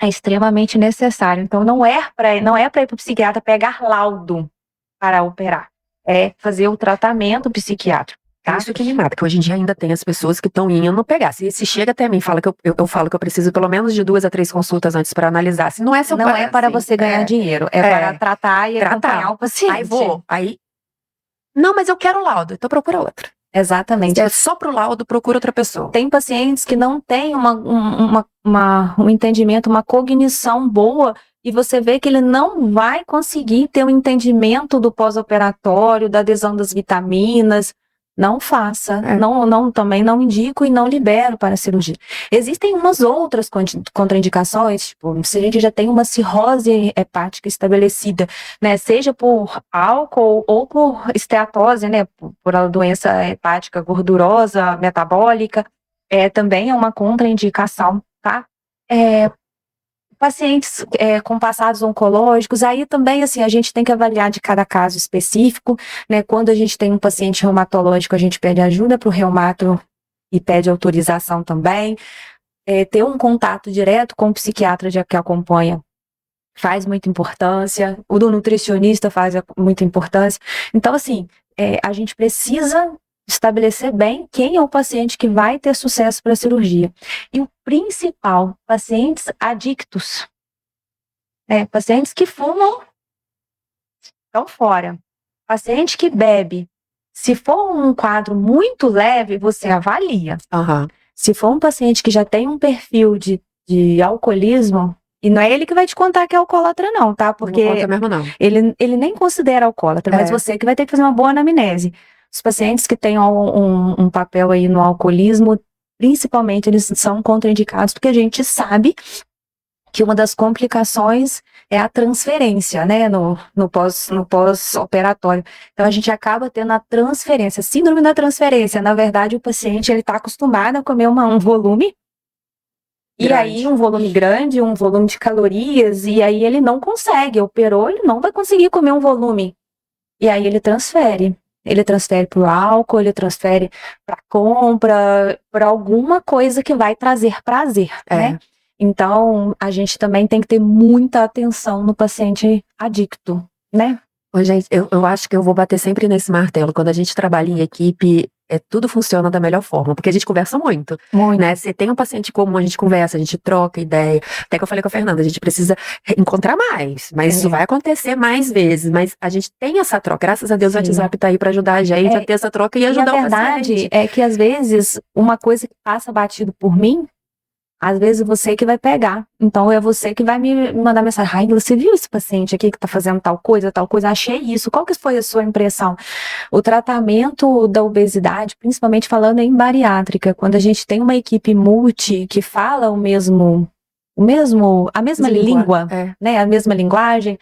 é extremamente necessária. Então não é para ir para o psiquiatra pegar laudo para operar, é fazer o tratamento psiquiátrico. Tá? Isso que me mata, que hoje em dia ainda tem as pessoas que estão indo pegar. Se chega até mim, fala que eu falo que eu preciso pelo menos de 2 a 3 consultas antes para analisar. Se não é para você ganhar dinheiro, para tratar e acompanhar o paciente. Não, mas eu quero laudo, então procura outro. Exatamente. É só pro laudo, procura outra pessoa. Tem pacientes que não têm um entendimento, uma cognição boa, e você vê que ele não vai conseguir ter um entendimento do pós-operatório, da adesão das vitaminas. Não faça, também não indico e não libero para a cirurgia. Existem umas outras contraindicações, tipo, se a gente já tem uma cirrose hepática estabelecida, né, seja por álcool ou por esteatose, né, por uma doença hepática gordurosa, metabólica, também é uma contraindicação, tá? Pacientes com passados oncológicos, aí também, assim, a gente tem que avaliar de cada caso específico, né? Quando a gente tem um paciente reumatológico, a gente pede ajuda para o reumato e pede autorização também. Ter um contato direto com o psiquiatra que acompanha faz muita importância, o do nutricionista faz muita importância. Então, assim, a gente precisa estabelecer bem quem é o paciente que vai ter sucesso para a cirurgia. E o principal, pacientes adictos. Pacientes que fumam, estão fora. Paciente que bebe. Se for um quadro muito leve, você avalia. Se for um paciente que já tem um perfil de alcoolismo, e não é ele que vai te contar que é alcoólatra não, tá? Porque não conta mesmo, não. Ele nem considera alcoólatra, mas você que vai ter que fazer uma boa anamnese. Os pacientes que têm um papel aí no alcoolismo, principalmente, eles são contraindicados, porque a gente sabe que uma das complicações é a transferência, né, no pós-operatório. Então, a gente acaba tendo a transferência, síndrome da transferência. Na verdade, o paciente, ele está acostumado a comer um volume, grande. E aí um volume grande, um volume de calorias, e aí ele não consegue, operou, ele não vai conseguir comer um volume. E aí ele transfere. ele transfere para o álcool, ele transfere para compra, para alguma coisa que vai trazer prazer, né? Então, a gente também tem que ter muita atenção no paciente adicto, né? Ô, gente, eu acho que eu vou bater sempre nesse martelo. Quando a gente trabalha em equipe, tudo funciona da melhor forma, porque a gente conversa muito, né? Se tem um paciente comum, a gente conversa, a gente troca ideia. Até que eu falei com a Fernanda, a gente precisa encontrar mais, mas isso vai acontecer mais vezes. Mas a gente tem essa troca. Graças a Deus o WhatsApp tá aí pra ajudar a gente a ter essa troca e ajudar o paciente. A verdade é que, às vezes, uma coisa que passa batido por mim, às vezes você que vai pegar. Então é você que vai me mandar mensagem. Ai, você viu esse paciente aqui que tá fazendo tal coisa? Achei isso. Qual que foi a sua impressão? O tratamento da obesidade, principalmente falando em bariátrica, quando a gente tem uma equipe multi que fala a mesma língua, né? A mesma linguagem,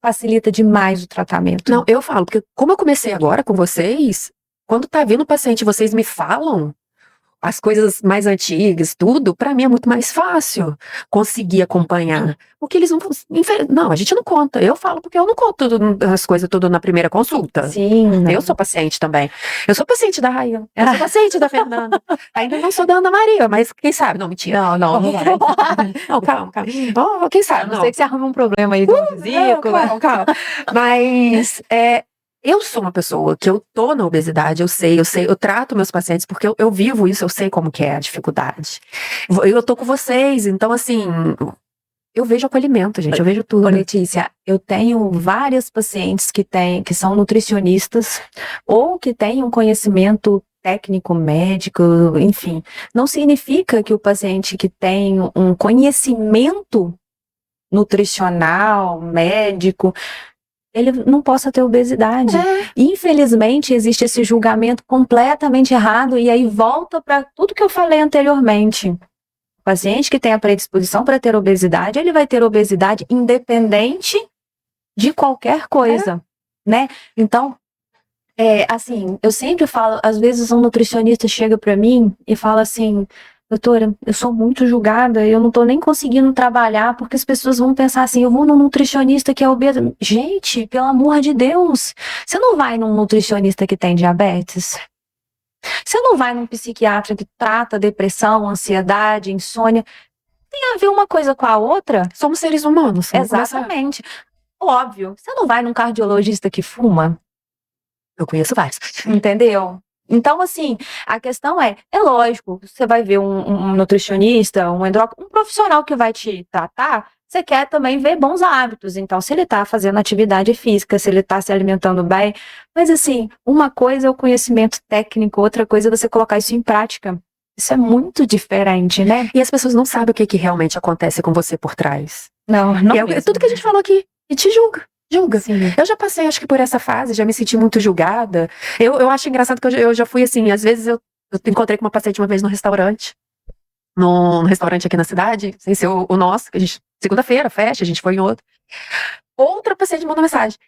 facilita demais o tratamento. Não, eu falo, porque como eu comecei agora com vocês, quando tá vindo o paciente, vocês me falam as coisas mais antigas, tudo, pra mim é muito mais fácil conseguir acompanhar. Porque eles não... Não, a gente não conta. Eu falo porque eu não conto as coisas tudo na primeira consulta. Sim. Eu sou paciente também. Eu sou paciente da Raia. Eu sou paciente da Fernanda. Ainda não sou da Ana Maria, mas quem sabe? Não, mentira. Não. Não, calma. Oh, quem sabe? Não sei que você arruma um problema aí do físico. Calma. Mas... eu sou uma pessoa que eu tô na obesidade, eu trato meus pacientes porque eu vivo isso, eu sei como que é a dificuldade. Eu tô com vocês, então assim, eu vejo acolhimento, gente, eu vejo tudo. Ô, Letícia, eu tenho várias pacientes que são nutricionistas ou que têm um conhecimento técnico, médico, enfim. Não significa que o paciente que tem um conhecimento nutricional, médico, ele não possa ter obesidade. Infelizmente, existe esse julgamento completamente errado e aí volta para tudo que eu falei anteriormente. O paciente que tem a predisposição para ter obesidade, ele vai ter obesidade independente de qualquer coisa, né? Então, assim, eu sempre falo, às vezes um nutricionista chega para mim e fala assim: doutora, eu sou muito julgada, eu não tô nem conseguindo trabalhar, porque as pessoas vão pensar assim, eu vou num nutricionista que é obeso. Gente, pelo amor de Deus, você não vai num nutricionista que tem diabetes? Você não vai num psiquiatra que trata depressão, ansiedade, insônia? Tem a ver uma coisa com a outra? Somos seres humanos. Exatamente. Óbvio, você não vai num cardiologista que fuma? Eu conheço vários. Entendeu? Então, assim, a questão é lógico, você vai ver um nutricionista, um endócrino, um profissional que vai te tratar, você quer também ver bons hábitos. Então, se ele tá fazendo atividade física, se ele tá se alimentando bem, mas assim, uma coisa é o conhecimento técnico, outra coisa é você colocar isso em prática. Isso é muito diferente, né? E as pessoas não sabem o que realmente acontece com você por trás. Não é tudo que a gente falou aqui, e te julga. Sim. Eu já passei, acho que por essa fase, já me senti muito julgada. Eu acho engraçado que eu já fui assim, às vezes eu encontrei com uma paciente uma vez no restaurante, num restaurante aqui na cidade, sem ser o nosso, que a gente, segunda-feira, fecha, a gente foi em outro. Outra paciente mandou mensagem: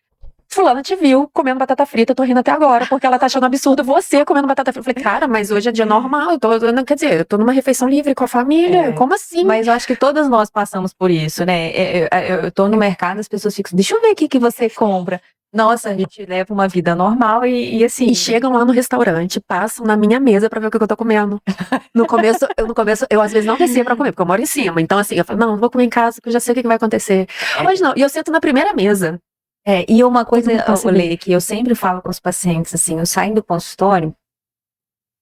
fulana te viu comendo batata frita, eu tô rindo até agora, porque ela tá achando absurdo você comendo batata frita. Eu falei, cara, mas hoje é dia normal, quer dizer, eu tô numa refeição livre com a família, como assim? Mas eu acho que todas nós passamos por isso, né? Eu tô no mercado, as pessoas ficam, deixa eu ver o que você compra. Nossa, a gente leva uma vida normal e assim... E chegam lá no restaurante, passam na minha mesa pra ver o que eu tô comendo. No começo, eu às vezes não descia pra comer, porque eu moro em cima. Então assim, eu falo, não vou comer em casa, porque eu já sei o que vai acontecer. Hoje não, e eu sento na primeira mesa. E uma coisa, Lê, que eu sempre falo com os pacientes, assim, eu saio do consultório,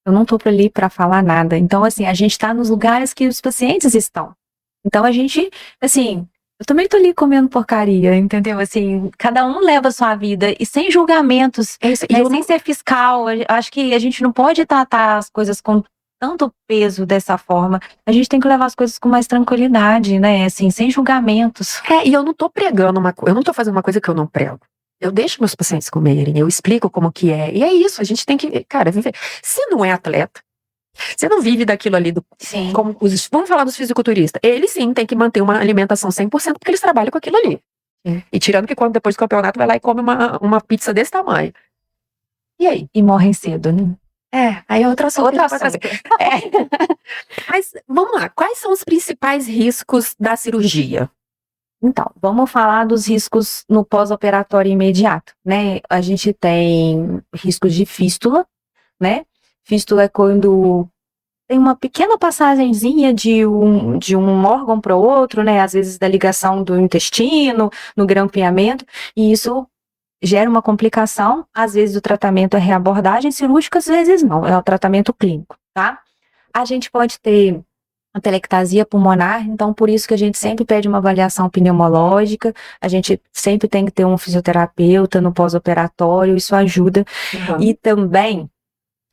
eu não tô ali para falar nada. Então, assim, a gente tá nos lugares que os pacientes estão. Então, a gente, assim, eu também tô ali comendo porcaria, entendeu? Assim, cada um leva a sua vida e sem julgamentos, sem ser fiscal. Acho que a gente não pode tratar as coisas com tanto peso dessa forma. A gente tem que levar as coisas com mais tranquilidade, né? Assim, sem julgamentos. E eu não tô pregando eu não tô fazendo uma coisa que eu não prego. Eu deixo meus pacientes comerem, eu explico como que é. E é isso, a gente tem que, cara, viver. Você não é atleta, você não vive daquilo ali como vamos falar dos fisiculturistas. Eles sim têm que manter uma alimentação 100% porque eles trabalham com aquilo ali. E tirando que quando depois do campeonato vai lá e come uma pizza desse tamanho. E aí? E morrem cedo, né? Aí é outra assunto. Mas vamos lá, quais são os principais riscos da cirurgia? Então, vamos falar dos riscos no pós-operatório imediato, né? A gente tem riscos de fístula, né? Fístula é quando tem uma pequena passagenzinha de um órgão para o outro, né? Às vezes da ligação do intestino, no grampeamento, e isso gera uma complicação. Às vezes o tratamento é reabordagem cirúrgica, às vezes não, é o tratamento clínico, tá? A gente pode ter a telectasia pulmonar, então por isso que a gente sempre pede uma avaliação pneumológica, a gente sempre tem que ter um fisioterapeuta no pós-operatório, isso ajuda. E também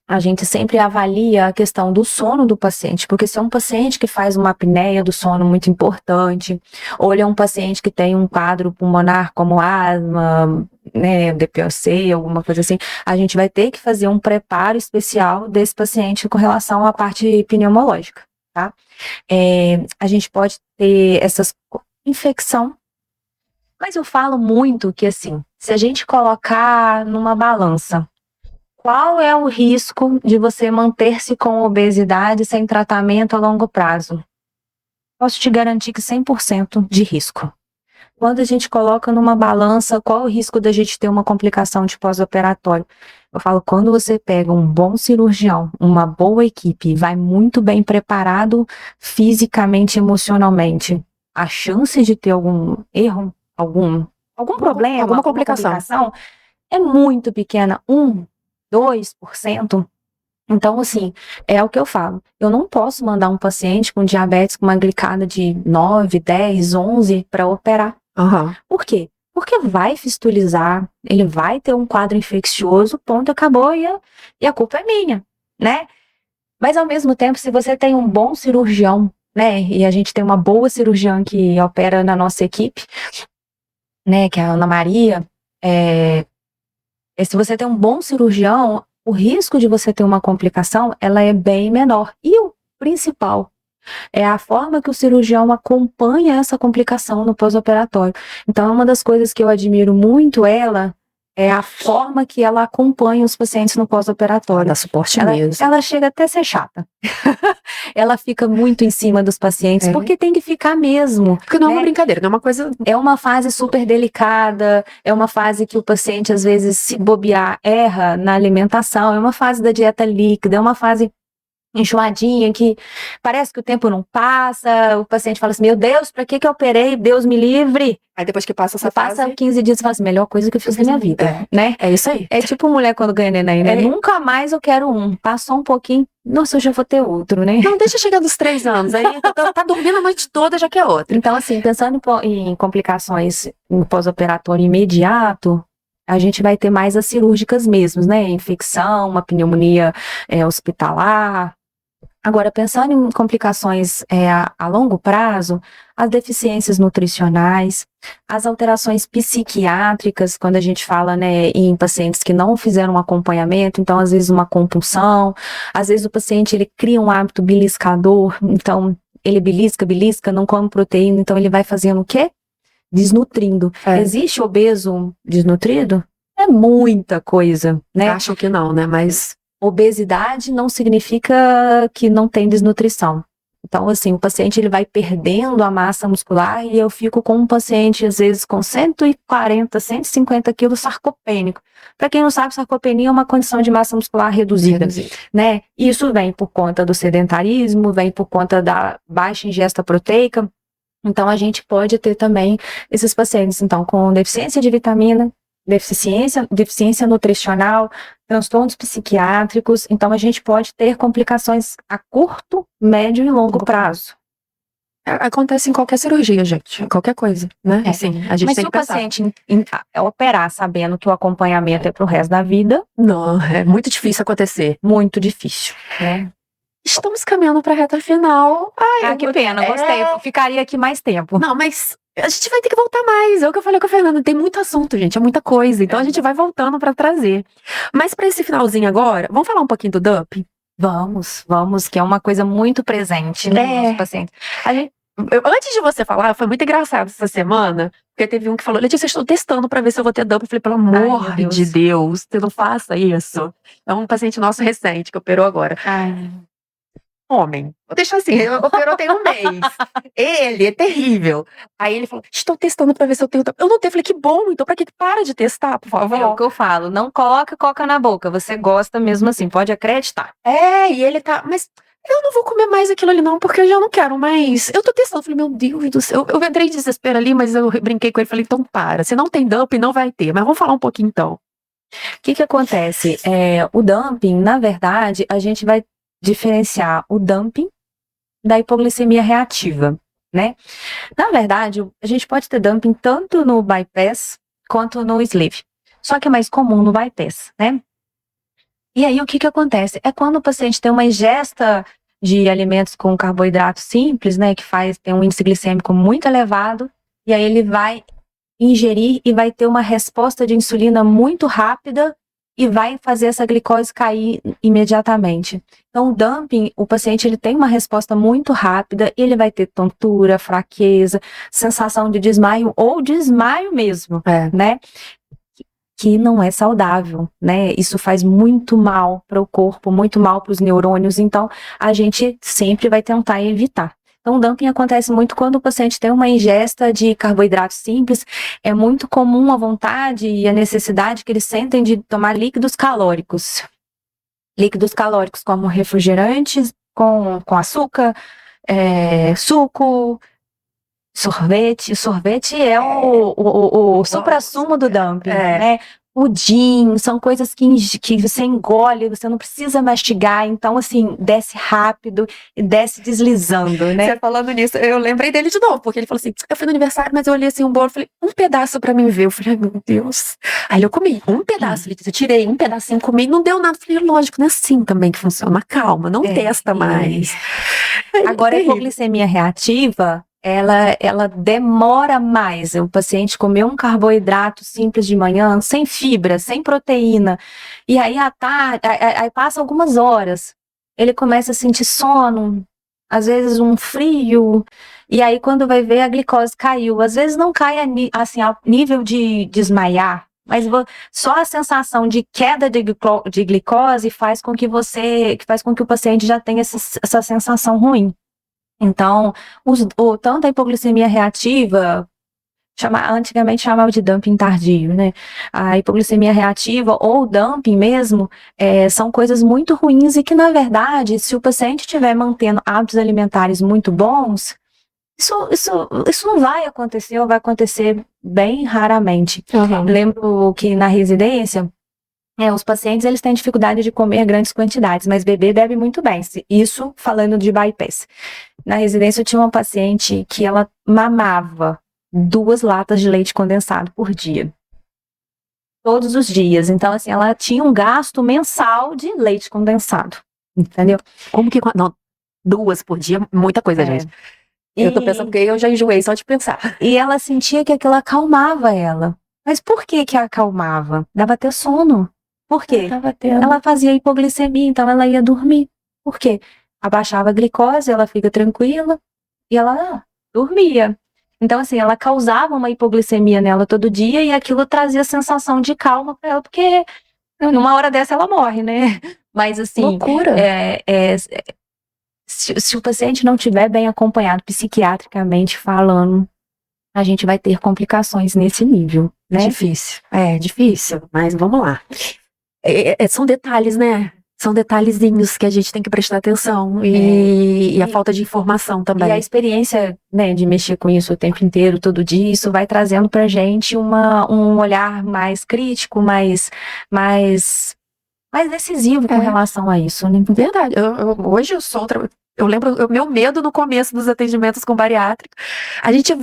a gente sempre avalia a questão do sono do paciente, porque se é um paciente que faz uma apneia do sono muito importante, ou ele é um paciente que tem um quadro pulmonar como asma, né, DPOC, alguma coisa assim, a gente vai ter que fazer um preparo especial desse paciente com relação à parte pneumológica, tá? A gente pode ter essas infecção, mas eu falo muito que assim, se a gente colocar numa balança, qual é o risco de você manter-se com obesidade sem tratamento a longo prazo? Posso te garantir que 100% de risco. Quando a gente coloca numa balança, qual o risco da gente ter uma complicação de pós-operatório? Eu falo, quando você pega um bom cirurgião, uma boa equipe, vai muito bem preparado fisicamente, emocionalmente, a chance de ter algum erro, algum problema, alguma complicação é muito pequena, 2%. Então, assim, é o que eu falo. Eu não posso mandar um paciente com diabetes com uma glicada de 9, 10, 11 para operar. Por quê? Porque vai fistulizar, ele vai ter um quadro infeccioso, ponto, acabou, e a culpa é minha, né? Mas, ao mesmo tempo, se você tem um bom cirurgião, né, e a gente tem uma boa cirurgiã que opera na nossa equipe, né, que é a Ana Maria, se você tem um bom cirurgião, o risco de você ter uma complicação, ela é bem menor. E o principal é a forma que o cirurgião acompanha essa complicação no pós-operatório. Então, uma das coisas que eu admiro muito ela é a forma que ela acompanha os pacientes no pós-operatório. Dá suporte mesmo. Ela chega até a ser chata. Ela fica muito em cima dos pacientes, porque tem que ficar mesmo. Porque não é uma brincadeira, não é uma coisa... É uma fase super delicada, é uma fase que o paciente, às vezes, se bobear, erra na alimentação, é uma fase da dieta líquida, é uma fase enjoadinha, que parece que o tempo não passa, o paciente fala assim, meu Deus, pra que eu operei? Deus me livre. Aí depois que passa essa fase... Passa 15 dias e fala assim, melhor coisa que eu fiz na minha vida, né? É isso aí. É tipo mulher quando ganha neném, né? Nunca mais eu quero um. Passou um pouquinho, nossa, eu já vou ter outro, né? Não, deixa chegar dos 3 anos, aí tá dormindo a noite toda, já quer outro. Então, assim, pensando em complicações no pós-operatório imediato, a gente vai ter mais as cirúrgicas mesmo, né? Infecção, uma pneumonia hospitalar. Agora, pensando em complicações a longo prazo, as deficiências nutricionais, as alterações psiquiátricas, quando a gente fala, né, em pacientes que não fizeram um acompanhamento, então, às vezes, uma compulsão, às vezes o paciente, ele cria um hábito beliscador, então, ele belisca, não come proteína, então ele vai fazendo o quê? Desnutrindo. Existe obeso desnutrido? É muita coisa, né? Acham que não, né, mas... Obesidade não significa que não tem desnutrição. Então, assim, o paciente ele vai perdendo a massa muscular e eu fico com um paciente, às vezes, com 140, 150 quilos sarcopênico. Para quem não sabe, sarcopenia é uma condição de massa muscular reduzida, né? Isso vem por conta do sedentarismo, vem por conta da baixa ingesta proteica. Então, a gente pode ter também esses pacientes, então, com deficiência de vitamina, deficiência nutricional, transtornos psiquiátricos, então a gente pode ter complicações a curto, médio e longo prazo. Acontece em qualquer cirurgia, gente, qualquer coisa, né? Assim, a gente Mas tem se o que pensar. paciente operar sabendo que o acompanhamento é pro resto da vida, não, é muito difícil acontecer. Muito difícil, né? Estamos caminhando para a reta final. Que pena, gostei. Eu ficaria aqui mais tempo. Não, mas a gente vai ter que voltar mais. É o que eu falei com a Fernanda. Tem muito assunto, gente. É muita coisa. Então a gente vai voltando para trazer. Mas para esse finalzinho agora, vamos falar um pouquinho do DUP? Vamos, que é uma coisa muito presente, né, nos pacientes. Antes de você falar, foi muito engraçado essa semana, porque teve um que falou, Letícia, eu estou testando para ver se eu vou ter DUP. Eu falei, pelo amor de Deus, você não faça isso. É um paciente nosso recente, que operou agora. homem. Vou deixar assim, ele operou tem um mês. Ele é terrível. Aí ele falou, estou testando pra ver se eu tenho. Eu não tenho. Falei, que bom, então pra que para de testar, por favor? É o que eu falo, não coloca coca na boca, você gosta mesmo assim, pode acreditar. E ele tá, mas eu não vou comer mais aquilo ali não, porque eu já não quero mais. Eu tô testando, falei, meu Deus do céu. Eu entrei em desespero ali, mas eu brinquei com ele, falei, então para, se não tem dumping, não vai ter. Mas vamos falar um pouquinho então. O que acontece? O dumping, na verdade, a gente vai diferenciar o dumping da hipoglicemia reativa, né? Na verdade, a gente pode ter dumping tanto no bypass quanto no sleeve. Só que é mais comum no bypass, né? E aí, o que acontece? É quando o paciente tem uma ingesta de alimentos com carboidrato simples, né? Que tem um índice glicêmico muito elevado, e aí ele vai ingerir e vai ter uma resposta de insulina muito rápida e vai fazer essa glicose cair imediatamente. Então, o dumping, o paciente ele tem uma resposta muito rápida, ele vai ter tontura, fraqueza, sensação de desmaio ou desmaio mesmo, né? Que não é saudável, né? Isso faz muito mal para o corpo, muito mal para os neurônios, então a gente sempre vai tentar evitar. Então, o dumping acontece muito quando o paciente tem uma ingesta de carboidratos simples. É muito comum a vontade e a necessidade que eles sentem de tomar líquidos calóricos. Líquidos calóricos como refrigerantes com açúcar, suco, sorvete. Sorvete é o suprassumo do dumping, né? Pudim, são coisas que você engole, você não precisa mastigar, então assim, desce rápido e desce deslizando, né? Você falando nisso, eu lembrei dele de novo, porque ele falou assim, eu fui no aniversário, mas eu olhei assim um bolo, falei, um pedaço pra mim ver, eu falei, ai meu Deus. Aí eu comi um pedaço, eu tirei um pedacinho, comi, não deu nada, falei, lógico, não é assim também que funciona, calma, não testa mais. Agora, a hipoglicemia reativa, ela demora mais. O paciente comeu um carboidrato simples de manhã, sem fibra, sem proteína, e aí à tarde, aí passa algumas horas, ele começa a sentir sono, às vezes um frio, e aí quando vai ver a glicose caiu. Às vezes não cai assim, ao nível de desmaiar, mas só a sensação de queda de glicose faz com que o paciente já tenha essa sensação ruim. Então, tanto a hipoglicemia reativa, antigamente chamava de dumping tardio, né? A hipoglicemia reativa ou dumping mesmo, são coisas muito ruins e que, na verdade, se o paciente estiver mantendo hábitos alimentares muito bons, isso não vai acontecer ou vai acontecer bem raramente. Uhum. Lembro que na residência, os pacientes eles têm dificuldade de comer grandes quantidades, mas bebê bebe muito bem. Isso falando de bypass. Na residência eu tinha uma paciente que ela mamava 2 latas de leite condensado por dia. Todos os dias. Então, assim, ela tinha um gasto mensal de leite condensado. Entendeu? Como que... Não, 2 por dia, muita coisa, gente. Eu tô pensando que eu já enjoei só de pensar. E ela sentia que aquilo acalmava ela. Mas por que acalmava? Dava até sono. Por quê? Ela fazia hipoglicemia, então ela ia dormir. Por quê? Abaixava a glicose, ela fica tranquila e ela dormia. Então, assim, ela causava uma hipoglicemia nela todo dia e aquilo trazia sensação de calma para ela, porque numa hora dessa ela morre, né? Mas, assim, loucura. Se o paciente não estiver bem acompanhado psiquiatricamente falando, a gente vai ter complicações nesse nível, né? Difícil, mas vamos lá. São detalhes, né? São detalhezinhos que a gente tem que prestar atenção e a falta de informação também. E a experiência, né, de mexer com isso o tempo inteiro, todo dia, isso vai trazendo pra gente um olhar mais crítico, mais decisivo com relação a isso, né? Verdade. Hoje eu lembro o meu medo no começo dos atendimentos com bariátrico. A gente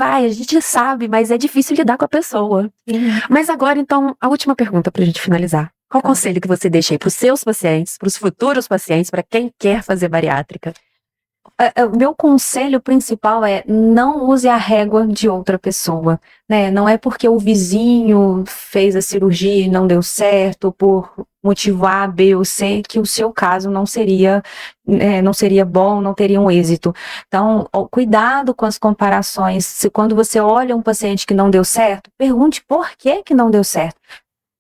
sabe, mas é difícil lidar com a pessoa. Mas agora, então, a última pergunta pra gente finalizar. Qual conselho que você deixa aí pros seus pacientes, pros futuros pacientes, para quem quer fazer bariátrica? O meu conselho principal é não use a régua de outra pessoa, né? Não é porque o vizinho fez a cirurgia e não deu certo, por motivo A, B ou C, que o seu caso não seria bom, não teria um êxito. Então, cuidado com as comparações. Quando você olha um paciente que não deu certo, pergunte por que não deu certo.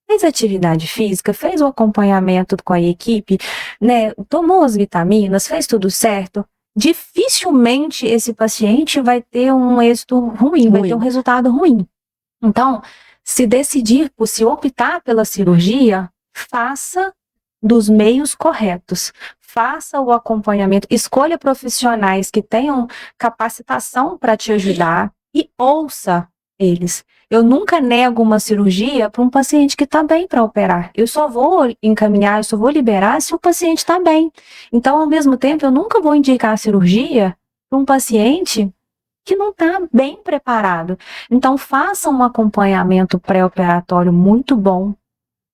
fez atividade física, fez o acompanhamento com a equipe, né? Tomou as vitaminas, fez tudo certo. Dificilmente esse paciente vai ter um êxito ruim, vai ter um resultado ruim. Então, se optar pela cirurgia, faça dos meios corretos. Faça o acompanhamento, escolha profissionais que tenham capacitação para te ajudar e ouça eles. Eu nunca nego uma cirurgia para um paciente que está bem para operar. Eu só vou encaminhar, eu só vou liberar se o paciente está bem. Então, ao mesmo tempo, eu nunca vou indicar a cirurgia para um paciente que não está bem preparado. Então, faça um acompanhamento pré-operatório muito bom.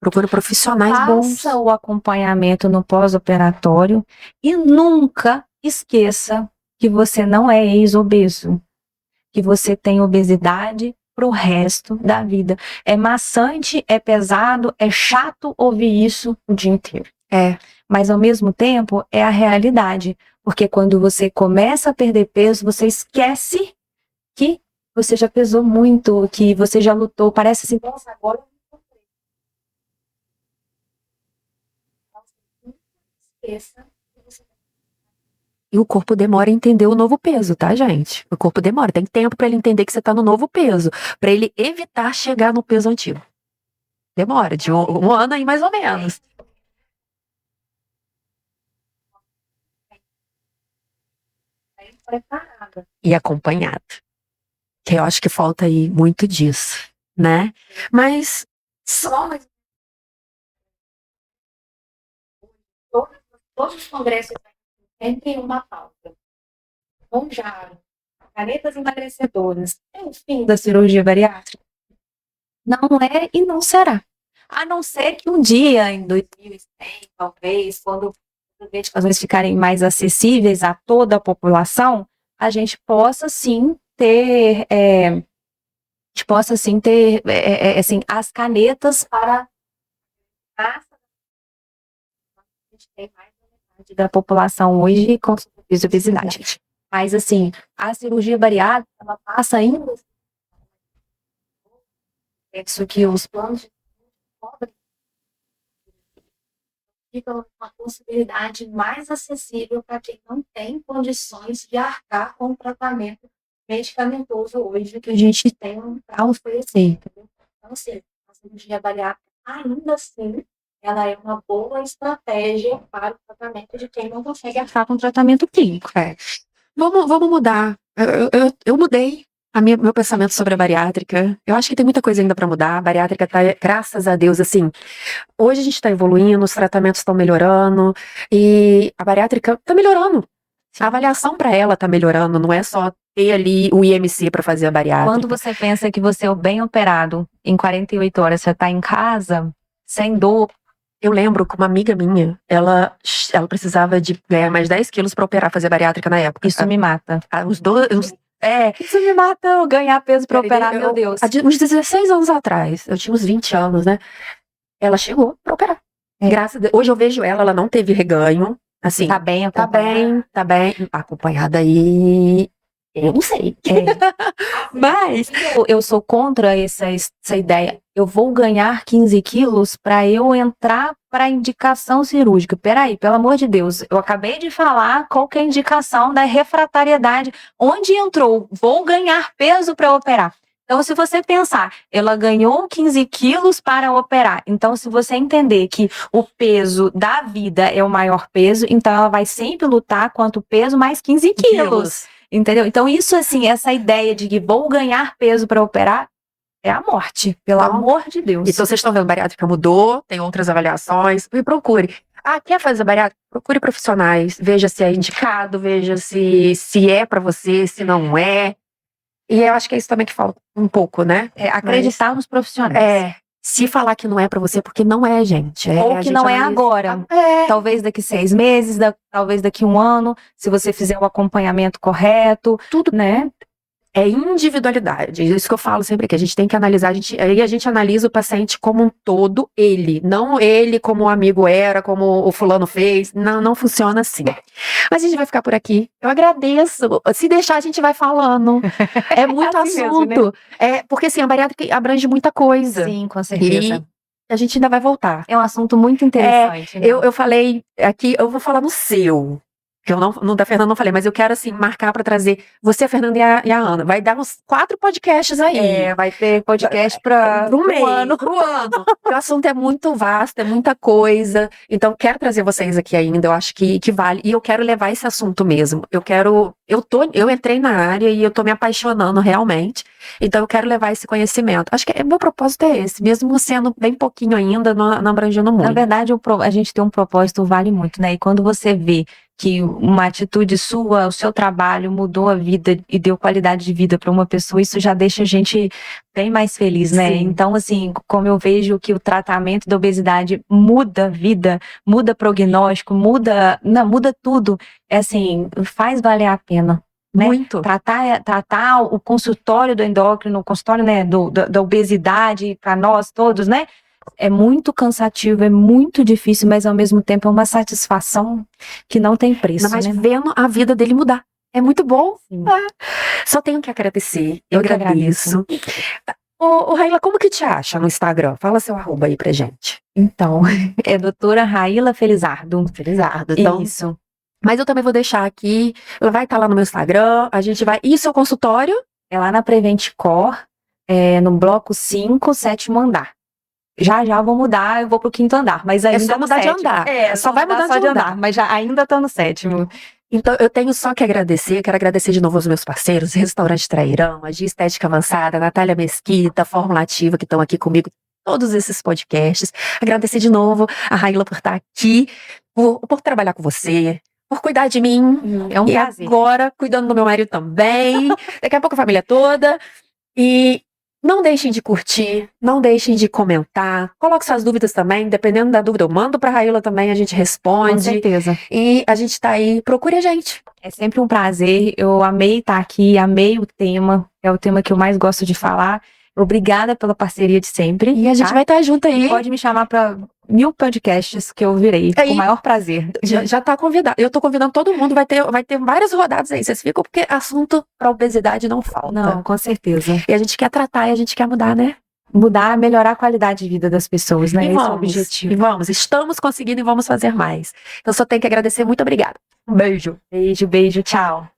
Procure profissionais bons. Faça o acompanhamento no pós-operatório e nunca esqueça que você não é ex-obeso, que você tem obesidade pro resto da vida. É maçante, é pesado, é chato ouvir isso o dia inteiro. Mas ao mesmo tempo é a realidade, porque quando você começa a perder peso, você esquece que você já pesou muito, que você já lutou, parece assim, nossa, agora E o corpo demora a entender o novo peso, tá, gente? O corpo demora, tem tempo pra ele entender que você tá no novo peso, pra ele evitar chegar no peso antigo. Demora, de um ano aí mais ou menos. preparada. E acompanhado. Que eu acho que falta aí muito disso, né? Mas Só todos os congressos têm uma pauta. Monjaro, canetas emagrecedoras. É o fim da cirurgia bariátrica? Não é e não será. A não ser que um dia, em 2100, talvez, quando os medicamentos ficarem mais acessíveis a toda a população, a gente possa sim ter, assim, as canetas para a gente tem mais da metade da população hoje com obesidade. Mas, assim, a cirurgia bariátrica, ela passa ainda. Penso que os planos de saúde ficam uma possibilidade mais acessível para quem não tem condições de arcar com o tratamento medicamentoso hoje que a gente tem para oferecer. Então, assim, a cirurgia bariátrica, ainda assim, ela é uma boa estratégia para o tratamento de quem não consegue arcar com o tratamento clínico. vamos mudar. Eu mudei meu pensamento sobre a bariátrica. Eu acho que tem muita coisa ainda pra mudar. A bariátrica tá, graças a Deus, assim, hoje a gente tá evoluindo, os tratamentos estão melhorando e a bariátrica tá melhorando. A avaliação pra ela tá melhorando, não é só ter ali o IMC pra fazer a bariátrica. Quando você pensa que você é bem operado, em 48 horas você tá em casa, sem dor. Eu lembro que uma amiga minha, ela precisava de ganhar mais 10 quilos pra operar, fazer bariátrica na época. Isso me mata. Isso me mata, eu ganhar peso pra operar, meu Deus. Uns 16 anos atrás, eu tinha uns 20 anos, né? Ela chegou pra operar. Graças a Deus. Hoje eu vejo ela não teve reganho. Assim, tá bem acompanhada. Tá bem. Acompanhada aí. Eu não sei. Mas eu sou contra essa ideia. Eu vou ganhar 15 quilos para eu entrar para indicação cirúrgica. Peraí, pelo amor de Deus. Eu acabei de falar qual que é a indicação da refratariedade. Onde entrou? Vou ganhar peso para operar. Então, se você pensar, ela ganhou 15 quilos para operar. Então, se você entender que o peso da vida é o maior peso, então ela vai sempre lutar contra o peso mais 15 quilos. Entendeu? Então, isso assim, essa ideia de que vou ganhar peso para operar é a morte, pelo amor de Deus. Então, vocês estão vendo, bariátrica mudou, tem outras avaliações, e procure. Quer fazer bariátrica? Procure profissionais, veja se é indicado, veja se é para você, se não é. E eu acho que é isso também que falta um pouco, né? Acreditar nos profissionais. Se falar que não é pra você, porque não é, gente. Ou que não é agora. Talvez daqui 6 meses, talvez daqui 1 ano, se você fizer o acompanhamento correto. Tudo, né? É individualidade. Isso que eu falo sempre aqui. A gente tem que analisar, aí a gente analisa o paciente como um todo, não ele como o amigo era, como o fulano fez. Não funciona assim. Mas a gente vai ficar por aqui. Eu agradeço. Se deixar, a gente vai falando. É muito assim assunto. mesmo, né? Porque assim, a bariátrica abrange muita coisa. Sim, com certeza. A gente ainda vai voltar. É um assunto muito interessante. Né? Eu falei aqui, eu vou falar no seu. Que eu não da Fernanda não falei, mas eu quero assim marcar pra trazer você, a Fernanda e a Ana. Vai dar uns 4 podcasts aí. Vai ter podcast para pro ano. O assunto é muito vasto, é muita coisa. Então quero trazer vocês aqui ainda. Eu acho que vale. E eu quero levar esse assunto mesmo. Eu entrei na área e eu tô me apaixonando realmente. Então eu quero levar esse conhecimento. Acho que meu propósito é esse, mesmo sendo bem pouquinho ainda, não abrangendo muito. Na verdade, a gente tem um propósito vale muito, né? E quando você vê que uma atitude sua, o seu trabalho mudou a vida e deu qualidade de vida para uma pessoa, isso já deixa a gente bem mais feliz, né? Sim. Então, assim, como eu vejo que o tratamento da obesidade muda a vida, muda prognóstico, muda tudo, assim, faz valer a pena. Né? Muito. Tratar o consultório do endócrino, o consultório, né, da obesidade para nós todos, né? É muito cansativo, é muito difícil, mas ao mesmo tempo é uma satisfação que não tem preço, Mas né? vendo a vida dele mudar. É muito bom. Sim. Só tenho que agradecer. Eu que agradeço. Ô, Raíla, como que te acha no Instagram? Fala seu arroba aí pra gente. Então, é doutora Raíla Felizardo. Então, isso. Mas eu também vou deixar aqui, vai estar lá no meu Instagram, a gente vai... E seu consultório? É lá na Preventicor, no bloco 5, 7º andar. Já vou mudar, eu vou pro 5º andar, mas ainda só mudar de andar. Só vai mudar de andar, mas ainda tô no 7º. Então, eu tenho só que agradecer, quero agradecer de novo aos meus parceiros, Restaurante Trairão, Magia Estética Avançada, Natália Mesquita, Fórmula Ativa, que estão aqui comigo, todos esses podcasts. Agradecer de novo a Raíla por estar aqui, por trabalhar com você, por cuidar de mim. É um prazer. E agora, cuidando do meu marido também, daqui a pouco a família toda. E não deixem de curtir, não deixem de comentar, coloque suas dúvidas também, dependendo da dúvida eu mando pra Raíla também, a gente responde. Com certeza. E a gente tá aí, procure a gente. É sempre um prazer, eu amei estar aqui, amei o tema, é o tema que eu mais gosto de falar. Obrigada pela parceria de sempre. E a gente vai estar junto aí. Pode me chamar para 1000 podcasts que eu virei, com o maior prazer. Já tá convidado. Eu tô convidando todo mundo, vai ter várias rodadas aí. Vocês ficam, porque assunto pra obesidade não falta. Não, com certeza. E a gente quer tratar e a gente quer mudar, né? Mudar, melhorar a qualidade de vida das pessoas, né? Esse é o objetivo. E vamos, estamos conseguindo e vamos fazer mais. Então só tenho que agradecer. Muito obrigada. Um beijo. Beijo, tchau.